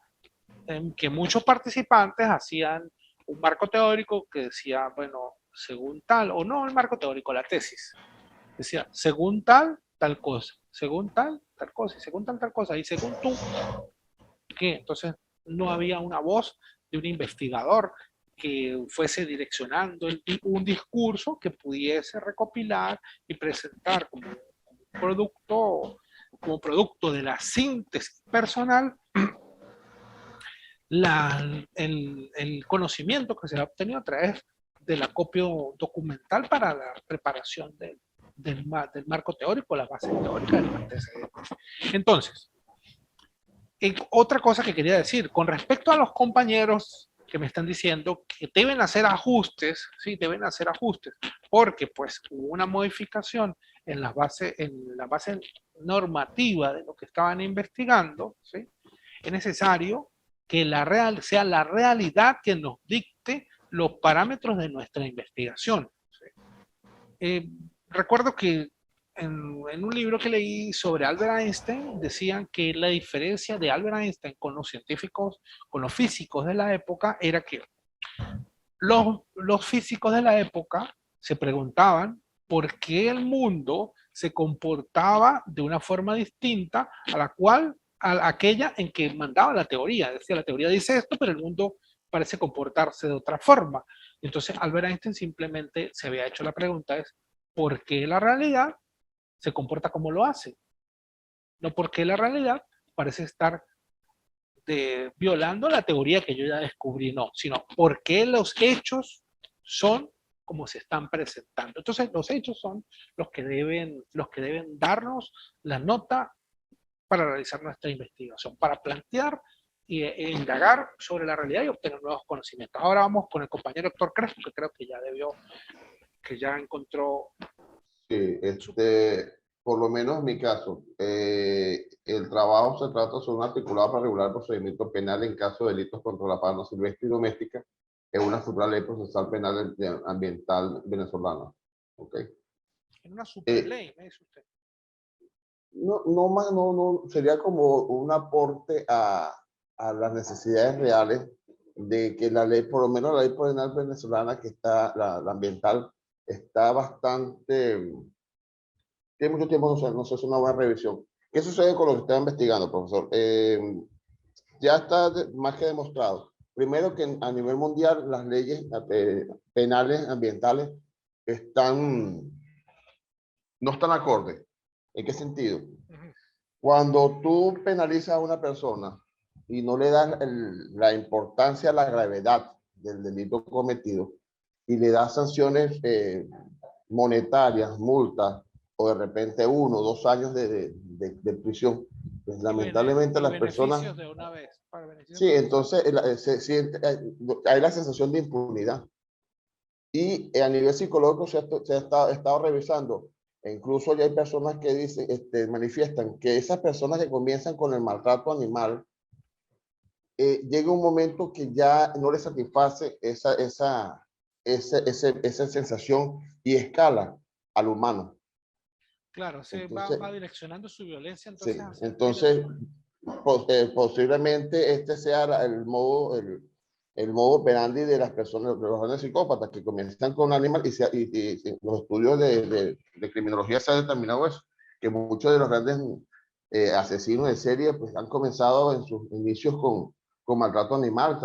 que muchos participantes hacían un marco teórico que decía, bueno, según tal, o no el marco teórico, la tesis, decía, según tal cosa, según tal cosa, y según tal cosa, y según tú, ¿qué? Entonces no había una voz de un investigador que fuese direccionando un discurso que pudiese recopilar y presentar como producto de la síntesis personal el conocimiento que se ha obtenido a través del acopio documental para la preparación del marco teórico, la base teórica del antecedente. Entonces, otra cosa que quería decir, con respecto a los compañeros que me están diciendo que deben hacer ajustes, sí, deben hacer ajustes, porque pues hubo una modificación en la base normativa de lo que estaban investigando, ¿sí? Es necesario que sea la realidad que nos dicte los parámetros de nuestra investigación. Recuerdo que en un libro que leí sobre Albert Einstein, decían que la diferencia de Albert Einstein con los científicos, con los físicos de la época, era que los físicos de la época se preguntaban por qué el mundo se comportaba de una forma distinta a aquella en que mandaba la teoría. Decía, la teoría dice esto, pero el mundo parece comportarse de otra forma. Entonces Albert Einstein simplemente se había hecho la pregunta, es ¿por qué la realidad se comporta como lo hace? No porque la realidad parece estar violando la teoría que yo ya descubrí, no, sino por qué los hechos son como se están presentando. Entonces los hechos son los que deben darnos la nota para realizar nuestra investigación, para plantear e indagar sobre la realidad y obtener nuevos conocimientos. Ahora vamos con el compañero Héctor Crespo, que creo que ya encontró. Sí, por lo menos en mi caso, el trabajo se trata sobre un articulado para regular el procedimiento penal en caso de delitos contra la fauna silvestre y doméstica en una futura ley procesal penal ambiental venezolana. ¿Okay? En una superley, me dice usted. No, sería como un aporte a las necesidades reales de que la ley, por lo menos la ley penal venezolana, que está, la ambiental, está bastante, tiene mucho tiempo, no sé, es una buena revisión. ¿Qué sucede con lo que está investigando, profesor? ya está más que demostrado. Primero que a nivel mundial las leyes penales ambientales no están acordes. ¿En qué sentido? Cuando tú penalizas a una persona y no le das la importancia, la gravedad del delito cometido y le das sanciones monetarias, multas o de repente 1 o 2 años de prisión, pues lamentablemente las personas... De una vez, sí, entonces hay la sensación de impunidad. Y a nivel psicológico se ha estado revisando. E incluso ya hay personas que dicen, manifiestan que esas personas que comienzan con el maltrato animal, llega un momento que ya no les satisface esa sensación y escala al humano. Claro, va direccionando su violencia. Entonces, sí, entonces posiblemente este sea el modo operandi de las personas, de los grandes psicópatas que comienzan con animal y los estudios de criminología se ha determinado eso, que muchos de los grandes asesinos de serie pues han comenzado en sus inicios con maltrato animal,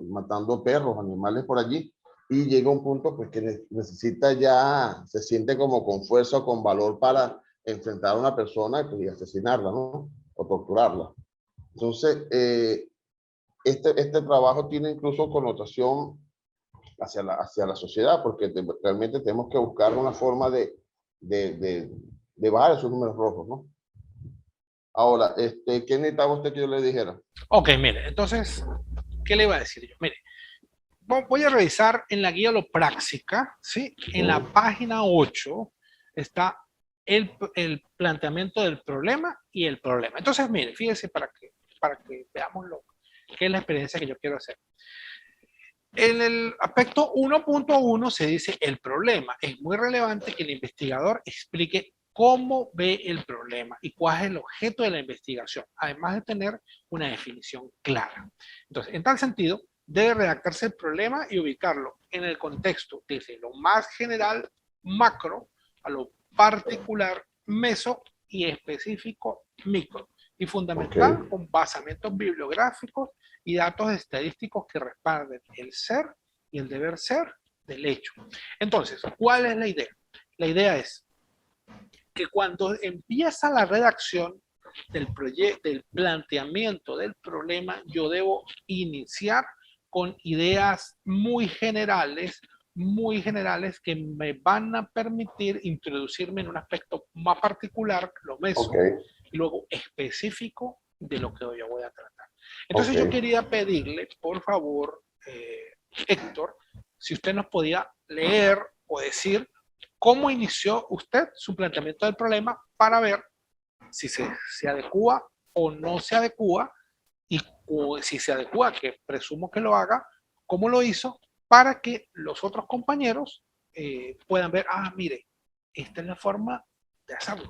matando perros, animales por allí, y llega un punto pues que necesita ya, se siente como con fuerza o con valor para enfrentar a una persona y asesinarla, ¿no? O torturarla. Entonces, este trabajo tiene incluso connotación hacia la sociedad, porque realmente tenemos que buscar una forma de bajar esos números rojos, ¿no? Ahora, ¿qué necesitaba usted que yo le dijera? Ok, mire, entonces, ¿qué le iba a decir yo? Mire, voy a revisar en la guía Holopráxica, ¿sí? En la página 8 está el planteamiento del problema y el problema. Entonces, mire, fíjese para que veamos qué es la experiencia que yo quiero hacer. En el aspecto 1.1 se dice el problema. Es muy relevante que el investigador explique cómo ve el problema y cuál es el objeto de la investigación, además de tener una definición clara. Entonces, en tal sentido, debe redactarse el problema y ubicarlo en el contexto desde lo más general, macro, a lo particular, meso y específico, micro. Y fundamental, con basamientos bibliográficos y datos estadísticos que respalden el ser y el deber ser del hecho. Entonces, ¿cuál es la idea? La idea es que cuando empieza la redacción del planteamiento del problema, yo debo iniciar con ideas muy generales que me van a permitir introducirme en un aspecto más particular, lo meso, y luego específico de lo que yo voy a tratar. Entonces yo quería pedirle, por favor, Héctor, si usted nos podía leer o decir cómo inició usted su planteamiento del problema para ver si se adecúa o no se adecúa, y si se adecúa, que presumo que lo haga, cómo lo hizo, para que los otros compañeros puedan ver, mire, esta es la forma de hacerlo.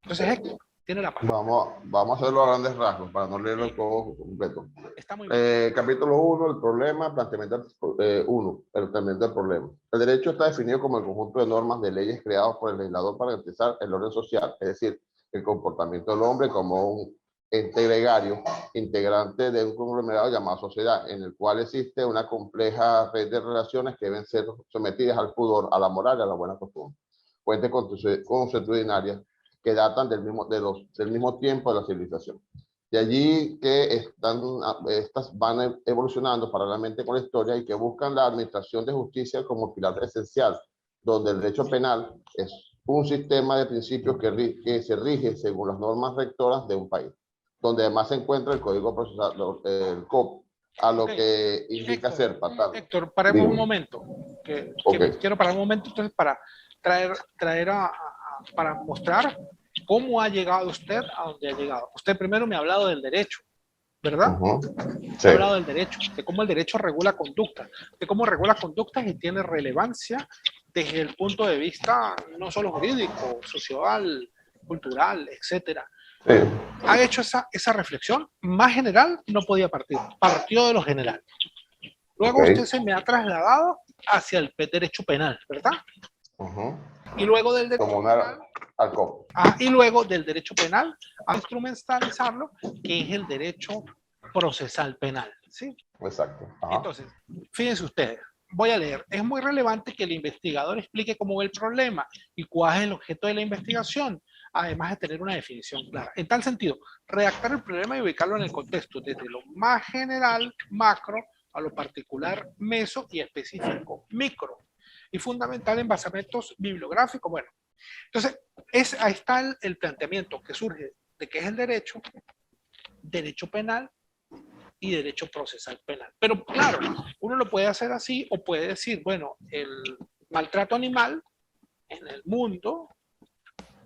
Entonces, Héctor, tiene la palabra. Vamos a hacerlo a grandes rasgos, para no leerlo todo completo. Está muy bien. Capítulo 1, el problema, planteamiento 1, el planteamiento del problema. El derecho está definido como el conjunto de normas de leyes creadas por el legislador para garantizar el orden social, es decir, el comportamiento del hombre como un ente gregario, integrante de un conglomerado llamado sociedad, en el cual existe una compleja red de relaciones que deben ser sometidas al pudor, a la moral y a la buena costumbre. Fuentes consuetudinarias que datan del mismo tiempo de la civilización. De allí que estas van evolucionando paralelamente con la historia y que buscan la administración de justicia como pilar esencial, donde el derecho penal es un sistema de principios que se rige según las normas rectoras de un país, donde además se encuentra el Código Procesal, el COP, a lo que indica ser patrón. Héctor, paremos un momento. Quiero parar un momento entonces para para mostrar cómo ha llegado usted a donde ha llegado. Usted primero me ha hablado del derecho, ¿verdad? Sí. Ha hablado del derecho, de cómo el derecho regula conductas, de cómo regula conductas y tiene relevancia desde el punto de vista no solo jurídico, social, cultural, etcétera. Sí. Ha hecho esa reflexión más general, no podía partir, partió de lo general. Luego usted se me ha trasladado hacia el derecho penal, ¿verdad? Y luego del derecho penal, y luego del derecho penal a instrumentalizarlo, que es el derecho procesal penal, ¿sí? Exacto. Ajá. Entonces, fíjense ustedes, voy a leer. Es muy relevante que el investigador explique cómo ve el problema y cuál es el objeto de la investigación, además de tener una definición clara. En tal sentido, redactar el problema y ubicarlo en el contexto, desde lo más general, macro, a lo particular, meso, y específico, micro. Y fundamental en basamentos bibliográficos. Bueno, entonces, ahí está el planteamiento que surge de qué es el derecho penal y derecho procesal penal. Pero claro, uno lo puede hacer así o puede decir, bueno, el maltrato animal en el mundo,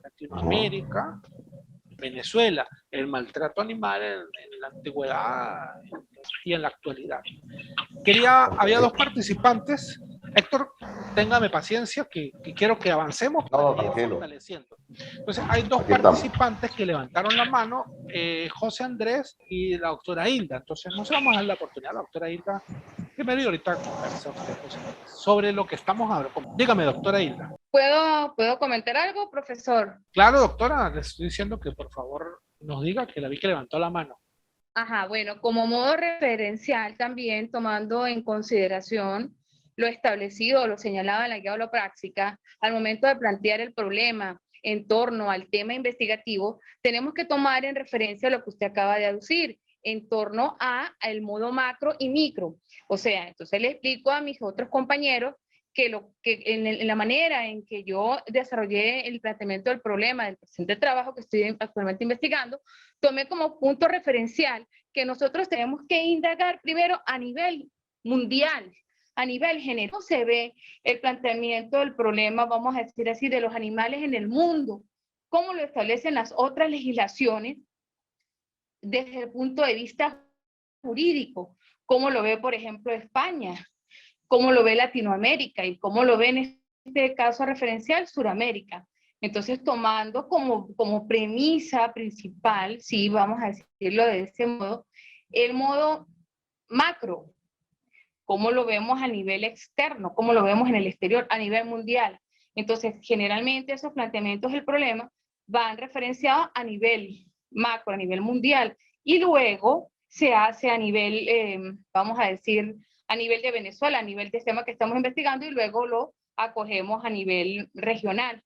Latinoamérica, Venezuela, el maltrato animal en la antigüedad y en la actualidad. Había dos participantes. Héctor, téngame paciencia que quiero que avancemos para ir fortaleciendo. Entonces, hay dos participantes que levantaron la mano, José Andrés y la doctora Hilda. Entonces, no se vamos a dar la oportunidad a la doctora Hilda primero y ahorita conversa usted, José Andrés, sobre lo que estamos hablando. Dígame, doctora Hilda. ¿Puedo comentar algo, profesor? Claro, doctora, le estoy diciendo que por favor nos diga, que la vi que levantó la mano. Ajá, bueno, como modo referencial también, tomando en consideración lo establecido o lo señalado en la guía o la práctica, al momento de plantear el problema en torno al tema investigativo, tenemos que tomar en referencia lo que usted acaba de aducir, en torno al modo macro y micro. O sea, entonces le explico a mis otros compañeros que en la manera en que yo desarrollé el planteamiento del problema del presente trabajo que estoy actualmente investigando, tomé como punto referencial que nosotros tenemos que indagar primero a nivel mundial, a nivel general. ¿Cómo se ve el planteamiento del problema, vamos a decir así, de los animales en el mundo? ¿Cómo lo establecen las otras legislaciones desde el punto de vista jurídico? ¿Cómo lo ve, por ejemplo, España? ¿Cómo lo ve Latinoamérica? ¿Y cómo lo ve en este caso referencial Suramérica? Entonces, tomando como premisa principal, sí, vamos a decirlo de ese modo, el modo macro, cómo lo vemos a nivel externo, cómo lo vemos en el exterior, a nivel mundial. Entonces, generalmente esos planteamientos del problema van referenciados a nivel macro, a nivel mundial, y luego se hace a nivel, vamos a decir, a nivel de Venezuela, a nivel del tema que estamos investigando, y luego lo acogemos a nivel regional.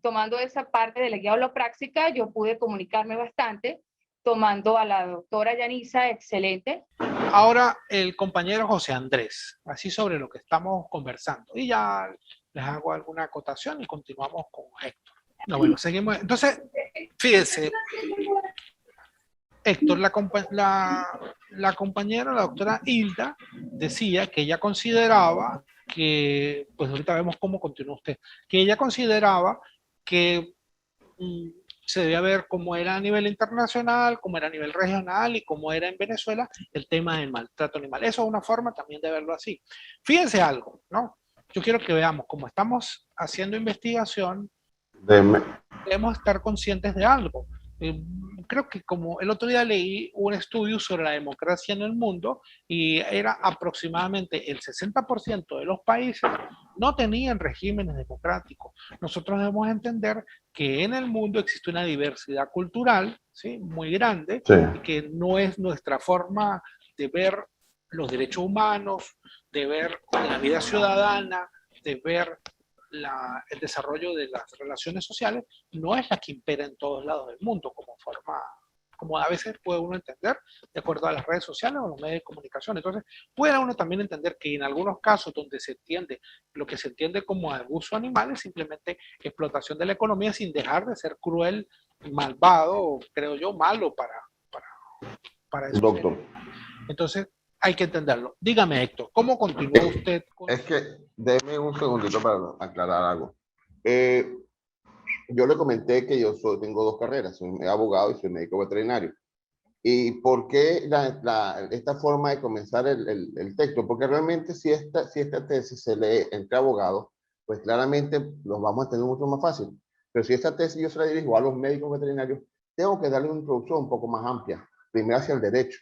Tomando esa parte de la guía o la práctica, yo pude comunicarme bastante, tomando a la doctora Yanisa, excelente. Ahora el compañero José Andrés, así sobre lo que estamos conversando. Y ya les hago alguna acotación y continuamos con Héctor. No, bueno, seguimos. Entonces, fíjense, Héctor, la compañera, la doctora Hilda, decía que ella consideraba que, pues ahorita vemos cómo continúa usted, que ella consideraba que se debía ver cómo era a nivel internacional, cómo era a nivel regional y cómo era en Venezuela el tema del maltrato animal. Eso es una forma también de verlo así. Fíjense algo, ¿no? Yo quiero que veamos, como estamos haciendo investigación, debemos estar conscientes de algo. Creo que como el otro día leí un estudio sobre la democracia en el mundo y era aproximadamente el 60% de los países no tenían regímenes democráticos. Nosotros debemos entender que en el mundo existe una diversidad cultural, ¿sí?, muy grande, sí, y que no es nuestra forma de ver los derechos humanos, de ver la vida ciudadana, de ver el desarrollo de las relaciones sociales, no es la que impera en todos lados del mundo como a veces puede uno entender de acuerdo a las redes sociales o los medios de comunicación. Entonces puede uno también entender que en algunos casos donde se entiende lo que se entiende como abuso animal es simplemente explotación de la economía sin dejar de ser cruel, malvado, creo yo, malo para eso. Doctor. Entonces hay que entenderlo. Dígame, Héctor, ¿cómo continúa usted? Es que, déme un segundito para aclarar algo. Yo le comenté que tengo dos carreras, soy abogado y soy médico veterinario. ¿Y por qué esta forma de comenzar el texto? Porque realmente si esta tesis se lee entre abogados, pues claramente los vamos a tener mucho más fácil. Pero si esta tesis yo se la dirijo a los médicos veterinarios, tengo que darle una introducción un poco más amplia, primero hacia el derecho.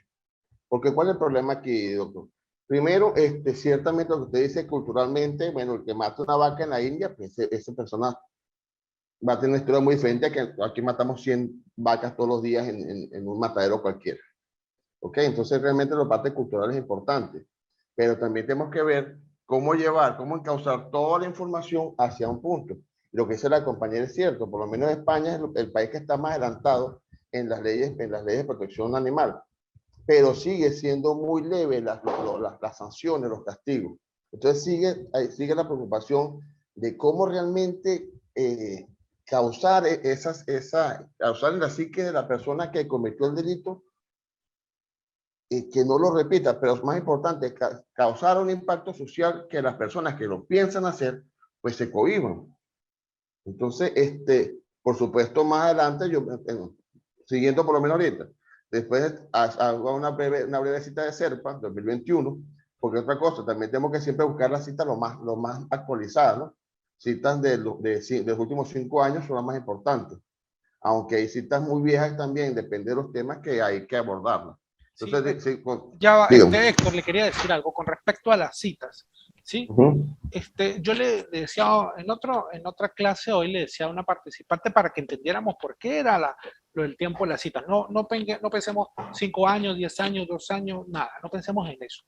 Porque ¿cuál es el problema aquí, doctor? Primero, ciertamente lo que usted dice culturalmente, bueno, el que mata una vaca en la India, pues esa persona va a tener una historia muy diferente a que aquí matamos 100 vacas todos los días en un matadero cualquiera. ¿Ok? Entonces realmente la parte cultural es importante, pero también tenemos que ver cómo llevar, cómo encauzar toda la información hacia un punto. Lo que dice la compañera es cierto, por lo menos España es el país que está más adelantado en las leyes de protección animal, pero sigue siendo muy leve las sanciones, los castigos. Entonces sigue la preocupación de cómo realmente causar causar en la psique de la persona que cometió el delito que no lo repita, pero es más importante causar un impacto social que las personas que lo piensan hacer, pues se cohíban. Entonces, por supuesto, más adelante, siguiendo por lo menos ahorita, después hago una breve cita de SERPA 2021, porque otra cosa, también tenemos que siempre buscar las citas lo más actualizadas, ¿no? Citas de los últimos 5 años son las más importantes, aunque hay citas muy viejas también, depende de los temas que hay que abordarlas. Entonces, sí, ya va, Héctor, le quería decir algo con respecto a las citas, ¿sí? Yo le decía en otra clase hoy, le decía a una participante para que entendiéramos por qué era lo del tiempo de las citas. No pensemos 5 años, 10 años, 2 años, nada, no pensemos en eso.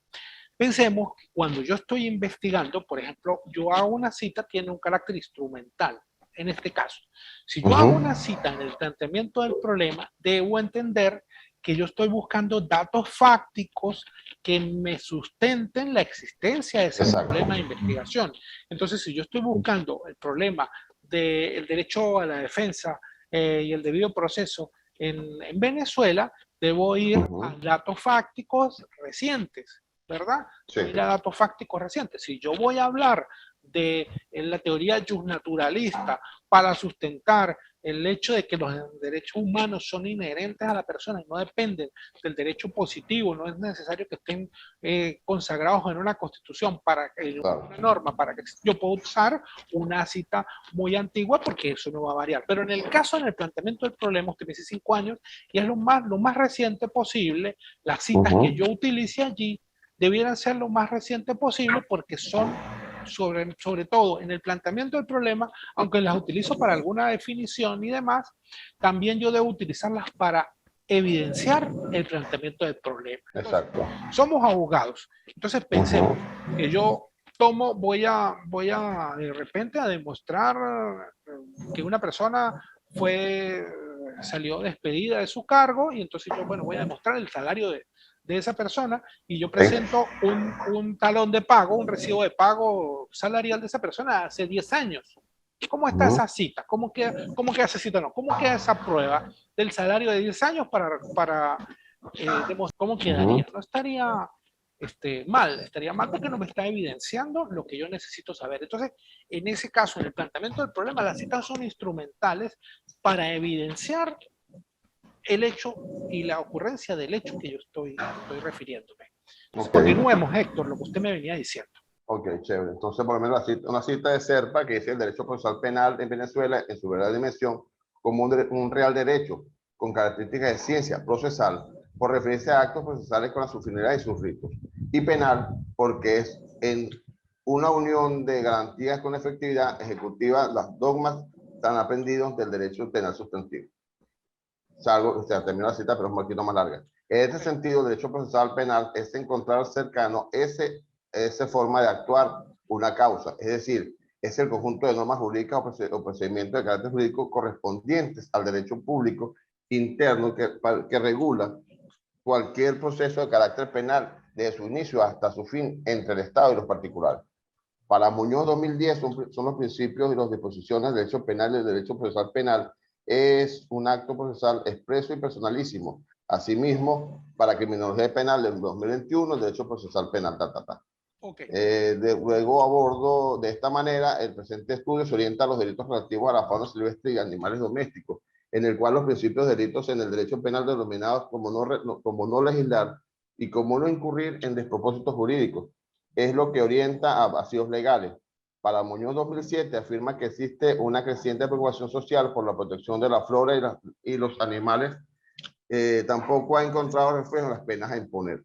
Pensemos que cuando yo estoy investigando, por ejemplo, yo hago una cita, tiene un carácter instrumental. En este caso, si yo hago una cita en el planteamiento del problema, debo entender que yo estoy buscando datos fácticos que me sustenten la existencia de ese problema de investigación. Entonces, si yo estoy buscando el problema del derecho a la defensa y el debido proceso en Venezuela, debo ir a datos fácticos recientes, ¿verdad? Sí. Ir a datos fácticos recientes. Si yo voy a hablar de la teoría justnaturalista para sustentar el hecho de que los derechos humanos son inherentes a la persona y no dependen del derecho positivo, no es necesario que estén consagrados en una constitución una norma para que yo pueda usar una cita muy antigua, porque eso no va a variar. Pero en el planteamiento del problema, usted me dice 5 años, y es lo más reciente posible, las citas que yo utilice allí debieran ser lo más reciente posible, porque son sobre todo en el planteamiento del problema, aunque las utilizo para alguna definición y demás, también yo debo utilizarlas para evidenciar el planteamiento del problema. Exacto. Somos abogados, entonces pensemos que yo voy a de repente a demostrar que una persona salió despedida de su cargo, y entonces yo, voy a demostrar el salario de esa persona, y yo presento un talón de pago, un recibo de pago salarial de esa persona hace 10 años. ¿Cómo está esa cita? ¿Cómo queda esa cita? No, ¿cómo queda esa prueba del salario de 10 años para demostrar cómo quedaría? No estaría estaría mal porque no me está evidenciando lo que yo necesito saber. Entonces, en ese caso, en el planteamiento del problema, las citas son instrumentales para evidenciar el hecho y la ocurrencia del hecho que yo estoy refiriéndome. Continuemos, Héctor, lo que usted me venía diciendo. Ok, chévere. Entonces, por lo menos una cita de SERPA, que dice el derecho procesal penal en Venezuela en su verdadera dimensión, como un real derecho con características de ciencia procesal, por referencia a actos procesales con su finalidad y sus ritos. Y penal, porque es en una unión de garantías con efectividad ejecutiva, los dogmas tan aprendidos del derecho penal sustantivo. Termino la cita, pero es un poquito más larga. En este sentido, el derecho procesal penal es encontrar cercano esa forma de actuar una causa, es decir, es el conjunto de normas jurídicas o procedimientos de carácter jurídico correspondientes al derecho público interno que regula cualquier proceso de carácter penal desde su inicio hasta su fin entre el Estado y los particulares. Para Muñoz 2010 son los principios y las disposiciones del derecho penal y del derecho procesal penal. Es un acto procesal expreso y personalísimo. Asimismo, para criminología penal del 2021, el derecho procesal penal, Okay. Luego abordo de esta manera, el presente estudio se orienta a los delitos relativos a la fauna silvestre y animales domésticos, en el cual los principios de delitos en el derecho penal denominados como no legislar y como no incurrir en despropósitos jurídicos, es lo que orienta a vacíos legales. Para Muñoz 2007 afirma que existe una creciente preocupación social por la protección de la flora y los animales. Tampoco ha encontrado reflejo en las penas a imponer,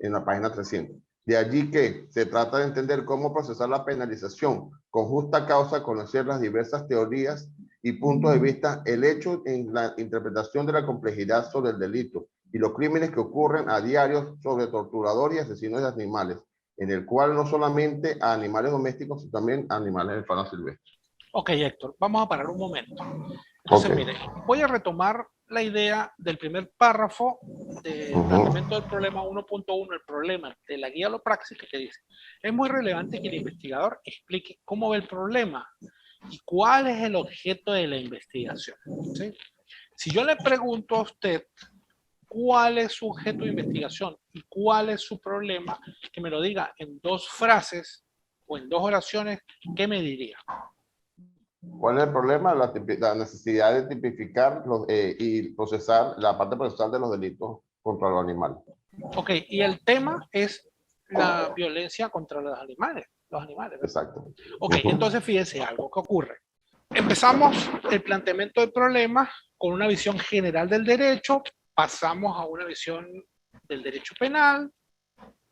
en la página 300. De allí que se trata de entender cómo procesar la penalización con justa causa, conocer las diversas teorías y puntos de vista, el hecho en la interpretación de la complejidad sobre el delito y los crímenes que ocurren a diario sobre torturadores y asesinos de animales, en el cual no solamente a animales domésticos, sino también a animales de fauna silvestre. Ok, Héctor, vamos a parar un momento. Entonces, Okay. mire, voy a retomar la idea del primer párrafo del planteamiento del problema 1.1, el problema de la guía Lopraxis, que dice, es muy relevante que el investigador explique cómo ve el problema y cuál es el objeto de la investigación. ¿Sí? Si yo le pregunto a usted cuál es su objeto de investigación y cuál es su problema, que me lo diga en 2 frases o en 2 oraciones, ¿qué me diría? ¿Cuál es el problema? La necesidad de tipificar y procesar la parte procesal de los delitos contra los animales. Ok, y el tema es la violencia contra los animales. ¿Verdad? Exacto. Ok, entonces fíjense algo que ocurre. Empezamos el planteamiento del problema con una visión general del derecho, pasamos a una visión del derecho penal,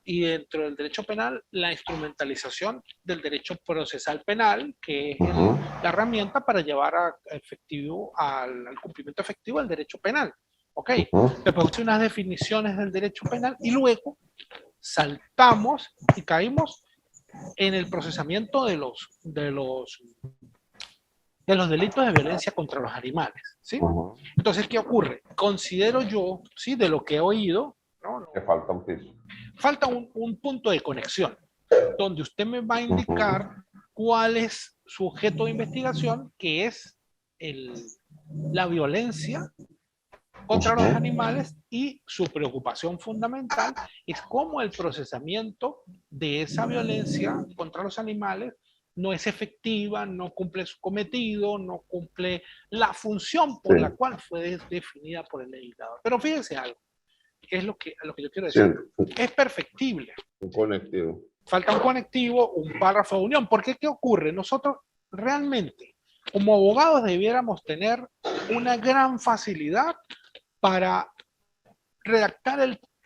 y dentro del derecho penal, la instrumentalización del derecho procesal penal, que es la herramienta para llevar al cumplimiento efectivo del derecho penal. ¿Ok? Después de unas definiciones del derecho penal y luego saltamos y caímos en el procesamiento de los delitos de violencia contra los animales. ¿Sí? Entonces, ¿qué ocurre? Considero yo, ¿sí? De lo que he oído, que falta un piso. Falta un punto de conexión, donde usted me va a indicar cuál es su objeto de investigación, que es la violencia contra los animales, y su preocupación fundamental es cómo el procesamiento de esa violencia contra los animales no es efectiva, no cumple su cometido, no cumple la función por la cual fue definida por el legislador. Pero fíjense algo, que es lo que yo quiero decir. Es perfectible. Un conectivo. Falta un conectivo, un párrafo de unión. Porque ¿qué ocurre? Nosotros realmente, como abogados, debiéramos tener una gran facilidad para redactar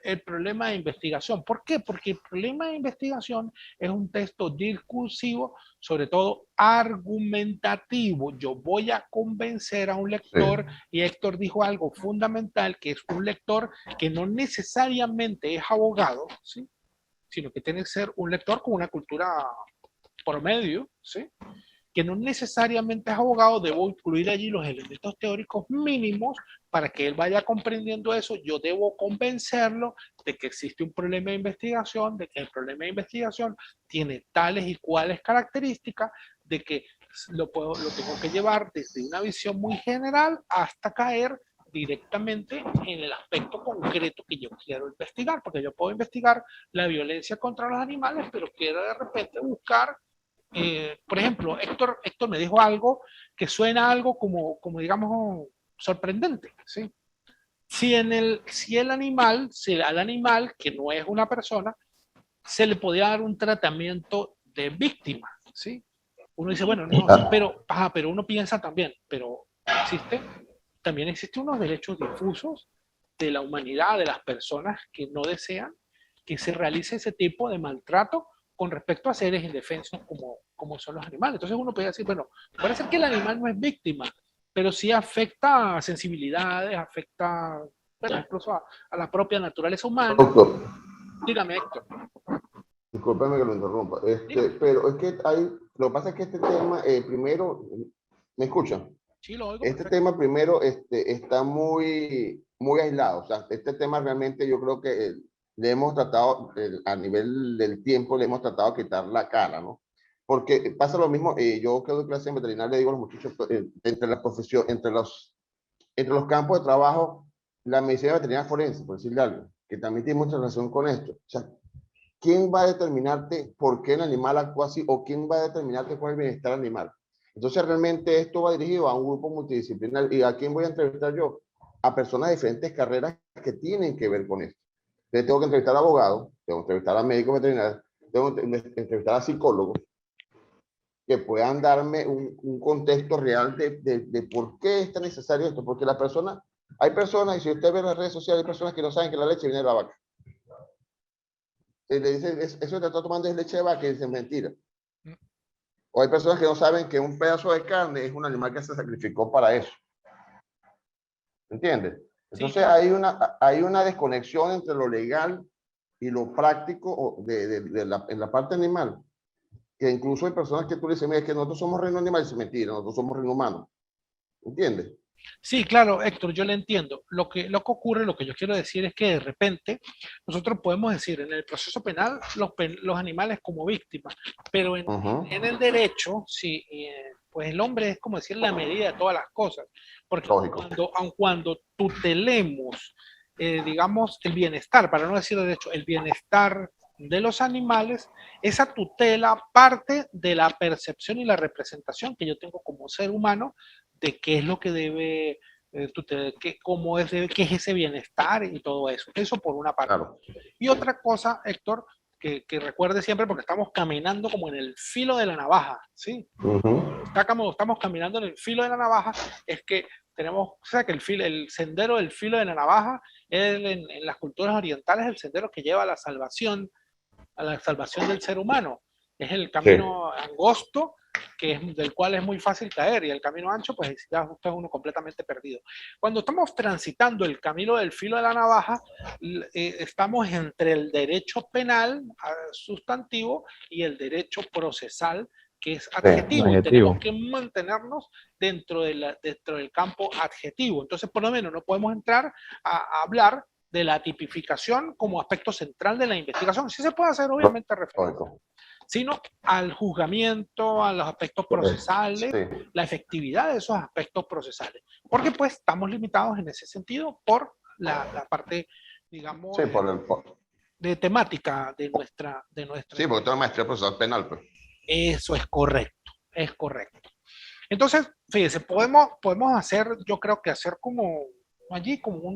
el problema de investigación. ¿Por qué? Porque el problema de investigación es un texto discursivo, sobre todo argumentativo. Yo voy a convencer a un lector, y Héctor dijo algo fundamental, que es un lector que no necesariamente es abogado, ¿sí? Sino que tiene que ser un lector con una cultura promedio, ¿sí? Que no necesariamente es abogado. Debo incluir allí los elementos teóricos mínimos para que él vaya comprendiendo eso. Yo debo convencerlo de que existe un problema de investigación, de que el problema de investigación tiene tales y cuales características, de que lo tengo que llevar desde una visión muy general hasta caer directamente en el aspecto concreto que yo quiero investigar, porque yo puedo investigar la violencia contra los animales, pero quiero de repente buscar por ejemplo, Héctor me dijo algo que suena algo como digamos, sorprendente, ¿sí? Si al animal, que no es una persona, se le podía dar un tratamiento de víctima, ¿sí? Uno dice, bueno, no, pero uno piensa también, pero también existen unos derechos difusos de la humanidad, de las personas que no desean que se realice ese tipo de maltrato con respecto a seres indefensos como son los animales. Entonces uno puede decir, bueno, puede ser que el animal no es víctima, pero sí afecta a sensibilidades, afecta, bueno, incluso a la propia naturaleza humana. Doctor. Dígame, Héctor. Discúlpeme que lo interrumpa. Pero es que lo que pasa es que este tema, primero, ¿me escuchan? Sí, lo oigo. Este tema primero está muy aislado. O sea, este tema realmente yo creo que le hemos tratado, a nivel del tiempo, le hemos tratado de quitar la cara, ¿no? Porque pasa lo mismo, yo que doy clase en veterinaria, le digo a los muchachos, entre la profesión, entre los campos de trabajo, la medicina veterinaria forense, por decirle algo, que también tiene mucha relación con esto. O sea, ¿quién va a determinarte por qué el animal actúa así o quién va a determinarte cuál es el bienestar animal? Entonces realmente esto va dirigido a un grupo multidisciplinar. ¿Y a quién voy a entrevistar yo? A personas de diferentes carreras que tienen que ver con esto. Entonces tengo que entrevistar a abogados, tengo que entrevistar a médicos veterinarios, tengo que entrevistar a psicólogos que puedan darme un contexto real de por qué es tan necesario esto. Porque hay personas, y si usted ve en las redes sociales, hay personas que no saben que la leche viene de la vaca. Le dicen, eso que te está tomando es leche de vaca, y dicen mentira. O hay personas que no saben que un pedazo de carne es un animal que se sacrificó para eso. ¿Entiendes? Entonces hay una desconexión entre lo legal y lo práctico en la parte animal, que incluso hay personas que tú le dices, mira, es que nosotros somos reino animal, y se mentira, nosotros somos reino humano. ¿Entiendes? Sí, claro, Héctor, yo le entiendo. Lo que ocurre, lo que yo quiero decir es que de repente nosotros podemos decir en el proceso penal los animales como víctimas, pero en el derecho, sí, pues el hombre es como decir la medida de todas las cosas, porque aun cuando tutelemos, digamos, el bienestar, para no decir derecho, el bienestar de los animales, esa tutela parte de la percepción y la representación que yo tengo como ser humano de qué es lo que debe, cómo es, qué es ese bienestar y todo eso. Eso por una parte. Claro. Y otra cosa, Héctor, que recuerde siempre, porque estamos caminando como en el filo de la navaja, ¿sí? Estamos caminando en el filo de la navaja, es que tenemos, o sea, que el sendero del filo de la navaja, en las culturas orientales, el sendero que lleva a la salvación del ser humano. Es el camino angosto, del cual es muy fácil caer, y el camino ancho, pues ya usted es uno completamente perdido. Cuando estamos transitando el camino del filo de la navaja, estamos entre el derecho penal sustantivo y el derecho procesal, que es adjetivo, y tenemos que mantenernos dentro del campo adjetivo. Entonces, por lo menos, no podemos entrar a hablar de la tipificación como aspecto central de la investigación. Sí se puede hacer, obviamente, referencia, sino al juzgamiento, a los aspectos procesales, la efectividad de esos aspectos procesales. Porque pues estamos limitados en ese sentido por la parte, digamos, de temática de nuestra... Sí, porque tengo maestría procesal penal. Pues. Eso es correcto, es correcto. Entonces, fíjense, podemos hacer, yo creo que hacer como allí como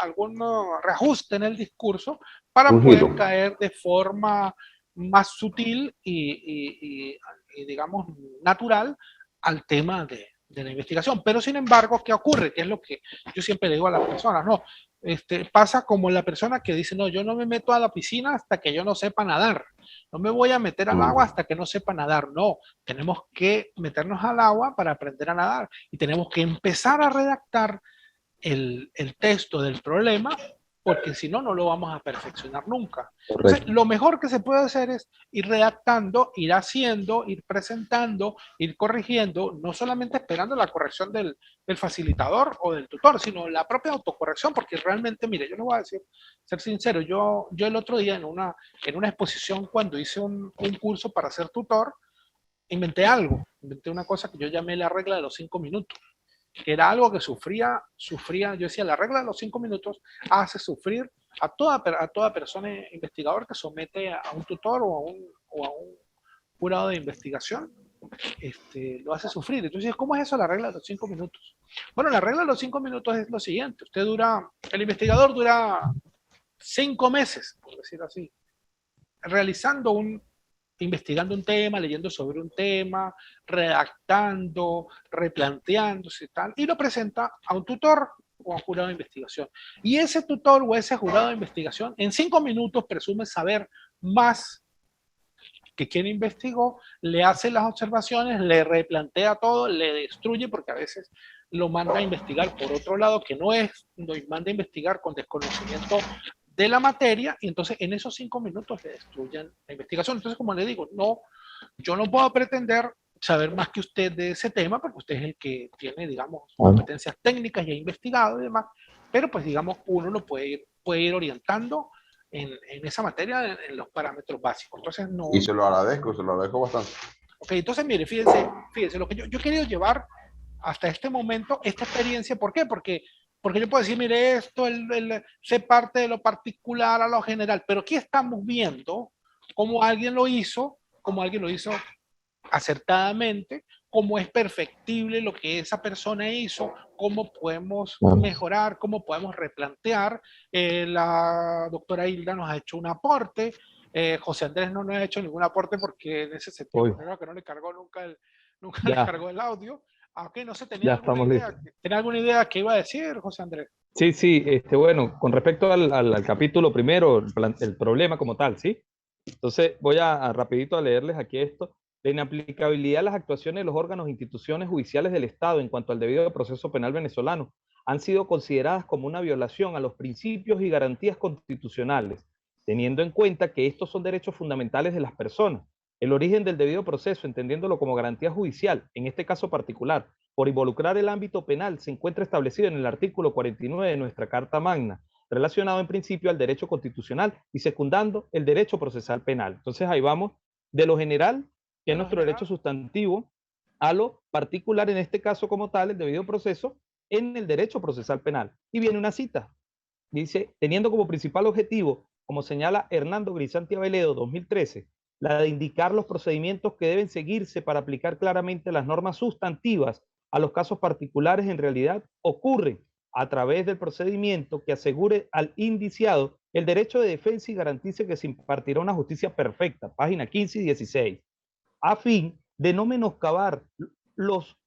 algún reajuste en el discurso para poder caer de forma más sutil y digamos, natural al tema de la investigación. Pero, sin embargo, ¿qué ocurre? Que es lo que yo siempre le digo a las personas, ¿no? Pasa como la persona que dice, no, yo no me meto a la piscina hasta que yo no sepa nadar. No me voy a meter al agua hasta que no sepa nadar. No, tenemos que meternos al agua para aprender a nadar y tenemos que empezar a redactar el texto del problema, porque si no, no lo vamos a perfeccionar nunca. Entonces, lo mejor que se puede hacer es ir redactando, ir haciendo, ir presentando, ir corrigiendo, no solamente esperando la corrección del facilitador o del tutor, sino la propia autocorrección, porque realmente, mire, yo le voy a decir, ser sincero, yo el otro día en una exposición, cuando hice un curso para ser tutor, inventé una cosa que yo llamé la regla de los 5 minutos. Que era algo que sufría, yo decía, la regla de los 5 minutos hace sufrir a toda persona investigador que somete a un tutor o a un jurado de investigación, lo hace sufrir. Entonces, ¿cómo es eso la regla de los 5 minutos? Bueno, la regla de los 5 minutos es lo siguiente, el investigador dura 5 meses, por decirlo así, investigando un tema, leyendo sobre un tema, redactando, replanteándose y tal, y lo presenta a un tutor o a un jurado de investigación. Y ese tutor o ese jurado de investigación en 5 minutos presume saber más que quien investigó, le hace las observaciones, le replantea todo, le destruye, porque a veces lo manda a investigar por otro lado, que no es, lo manda a investigar con desconocimiento de la materia, y entonces en esos 5 minutos le destruyen la investigación. Entonces, como le digo, no, yo no puedo pretender saber más que usted de ese tema, porque usted es el que tiene, digamos, competencias técnicas y ha investigado y demás, pero pues, digamos, uno lo puede ir orientando en esa materia, en los parámetros básicos. Entonces, no... Y se lo agradezco bastante. Ok, entonces, mire, fíjense, lo que yo he querido llevar hasta este momento, esta experiencia, ¿por qué? Porque yo puedo decir, mire, esto se parte de lo particular a lo general, pero aquí estamos viendo cómo alguien lo hizo acertadamente, cómo es perfectible lo que esa persona hizo, cómo podemos mejorar, cómo podemos replantear. La doctora Hilda nos ha hecho un aporte, José Andrés no nos ha hecho ningún aporte porque en ese sentido creo que no le cargó nunca le cargó el audio. Aunque no sé, ¿tenía alguna idea que iba a decir, José Andrés? Sí, bueno, con respecto al capítulo primero, el problema como tal, ¿sí? Entonces voy a rapidito a leerles aquí esto. La inaplicabilidad de las actuaciones de los órganos e instituciones judiciales del Estado en cuanto al debido proceso penal venezolano han sido consideradas como una violación a los principios y garantías constitucionales, teniendo en cuenta que estos son derechos fundamentales de las personas. El origen del debido proceso, entendiéndolo como garantía judicial, en este caso particular, por involucrar el ámbito penal, se encuentra establecido en el artículo 49 de nuestra Carta Magna, relacionado en principio al derecho constitucional y secundando el derecho procesal penal. Entonces ahí vamos de lo general, que es nuestro derecho sustantivo, a lo particular, en este caso como tal, el debido proceso, en el derecho procesal penal. Y viene una cita, dice, teniendo como principal objetivo, como señala Hernando Grisanti Aveledo, 2013, la de indicar los procedimientos que deben seguirse para aplicar claramente las normas sustantivas a los casos particulares en realidad ocurren a través del procedimiento que asegure al indiciado el derecho de defensa y garantice que se impartirá una justicia perfecta, página 15 y 16, a fin de no menoscabar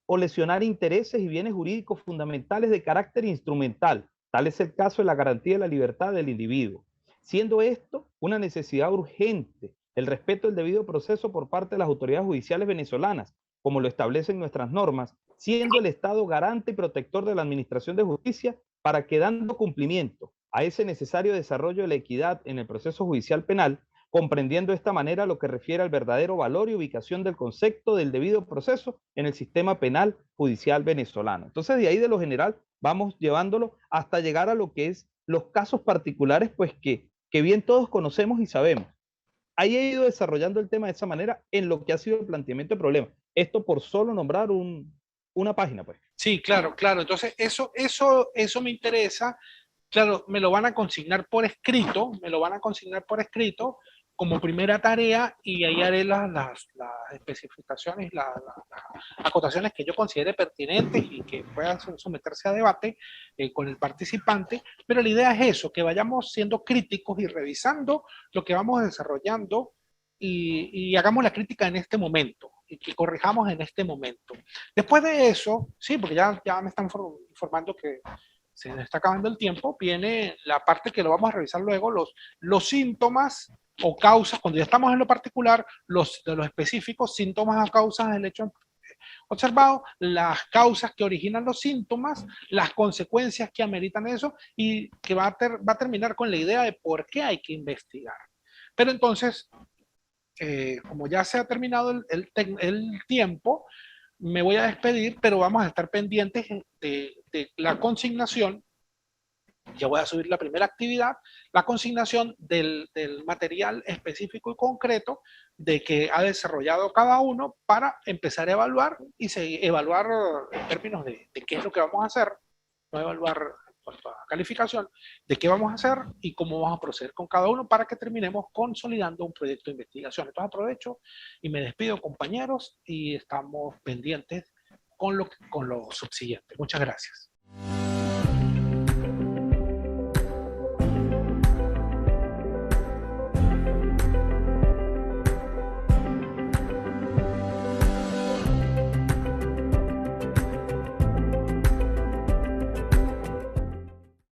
o lesionar intereses y bienes jurídicos fundamentales de carácter instrumental. Tal es el caso de la garantía de la libertad del individuo, siendo esto una necesidad urgente, el respeto del debido proceso por parte de las autoridades judiciales venezolanas, como lo establecen nuestras normas, siendo el Estado garante y protector de la administración de justicia para que, dando cumplimiento a ese necesario desarrollo de la equidad en el proceso judicial penal, comprendiendo de esta manera lo que refiere al verdadero valor y ubicación del concepto del debido proceso en el sistema penal judicial venezolano. Entonces, de ahí de lo general vamos llevándolo hasta llegar a lo que es los casos particulares, pues que bien todos conocemos y sabemos. Ahí he ido desarrollando el tema de esa manera en lo que ha sido el planteamiento de problema. Esto por solo nombrar una página, pues. Sí, claro, claro. Entonces, eso me interesa. Claro, me lo van a consignar por escrito, como primera tarea, y ahí haré las especificaciones, las acotaciones que yo considere pertinentes y que puedan someterse a debate con el participante. Pero la idea es eso, que vayamos siendo críticos y revisando lo que vamos desarrollando y hagamos la crítica en este momento y que corrijamos en este momento. Después de eso, sí, porque ya me están informando que se nos está acabando el tiempo, viene la parte que lo vamos a revisar luego, los síntomas o causas, cuando ya estamos en lo particular, de los específicos, síntomas o causas del hecho observado, las causas que originan los síntomas, las consecuencias que ameritan eso, y que va a terminar con la idea de por qué hay que investigar. Pero entonces, como ya se ha terminado el tiempo, me voy a despedir, pero vamos a estar pendientes de la consignación. Ya voy a subir la primera actividad, la consignación del material específico y concreto de que ha desarrollado cada uno para empezar a evaluar y evaluar en términos de qué es lo que vamos a hacer, no evaluar en cuanto a calificación, de qué vamos a hacer y cómo vamos a proceder con cada uno para que terminemos consolidando un proyecto de investigación. Entonces aprovecho y me despido, compañeros, y estamos pendientes con lo subsiguiente. Muchas gracias.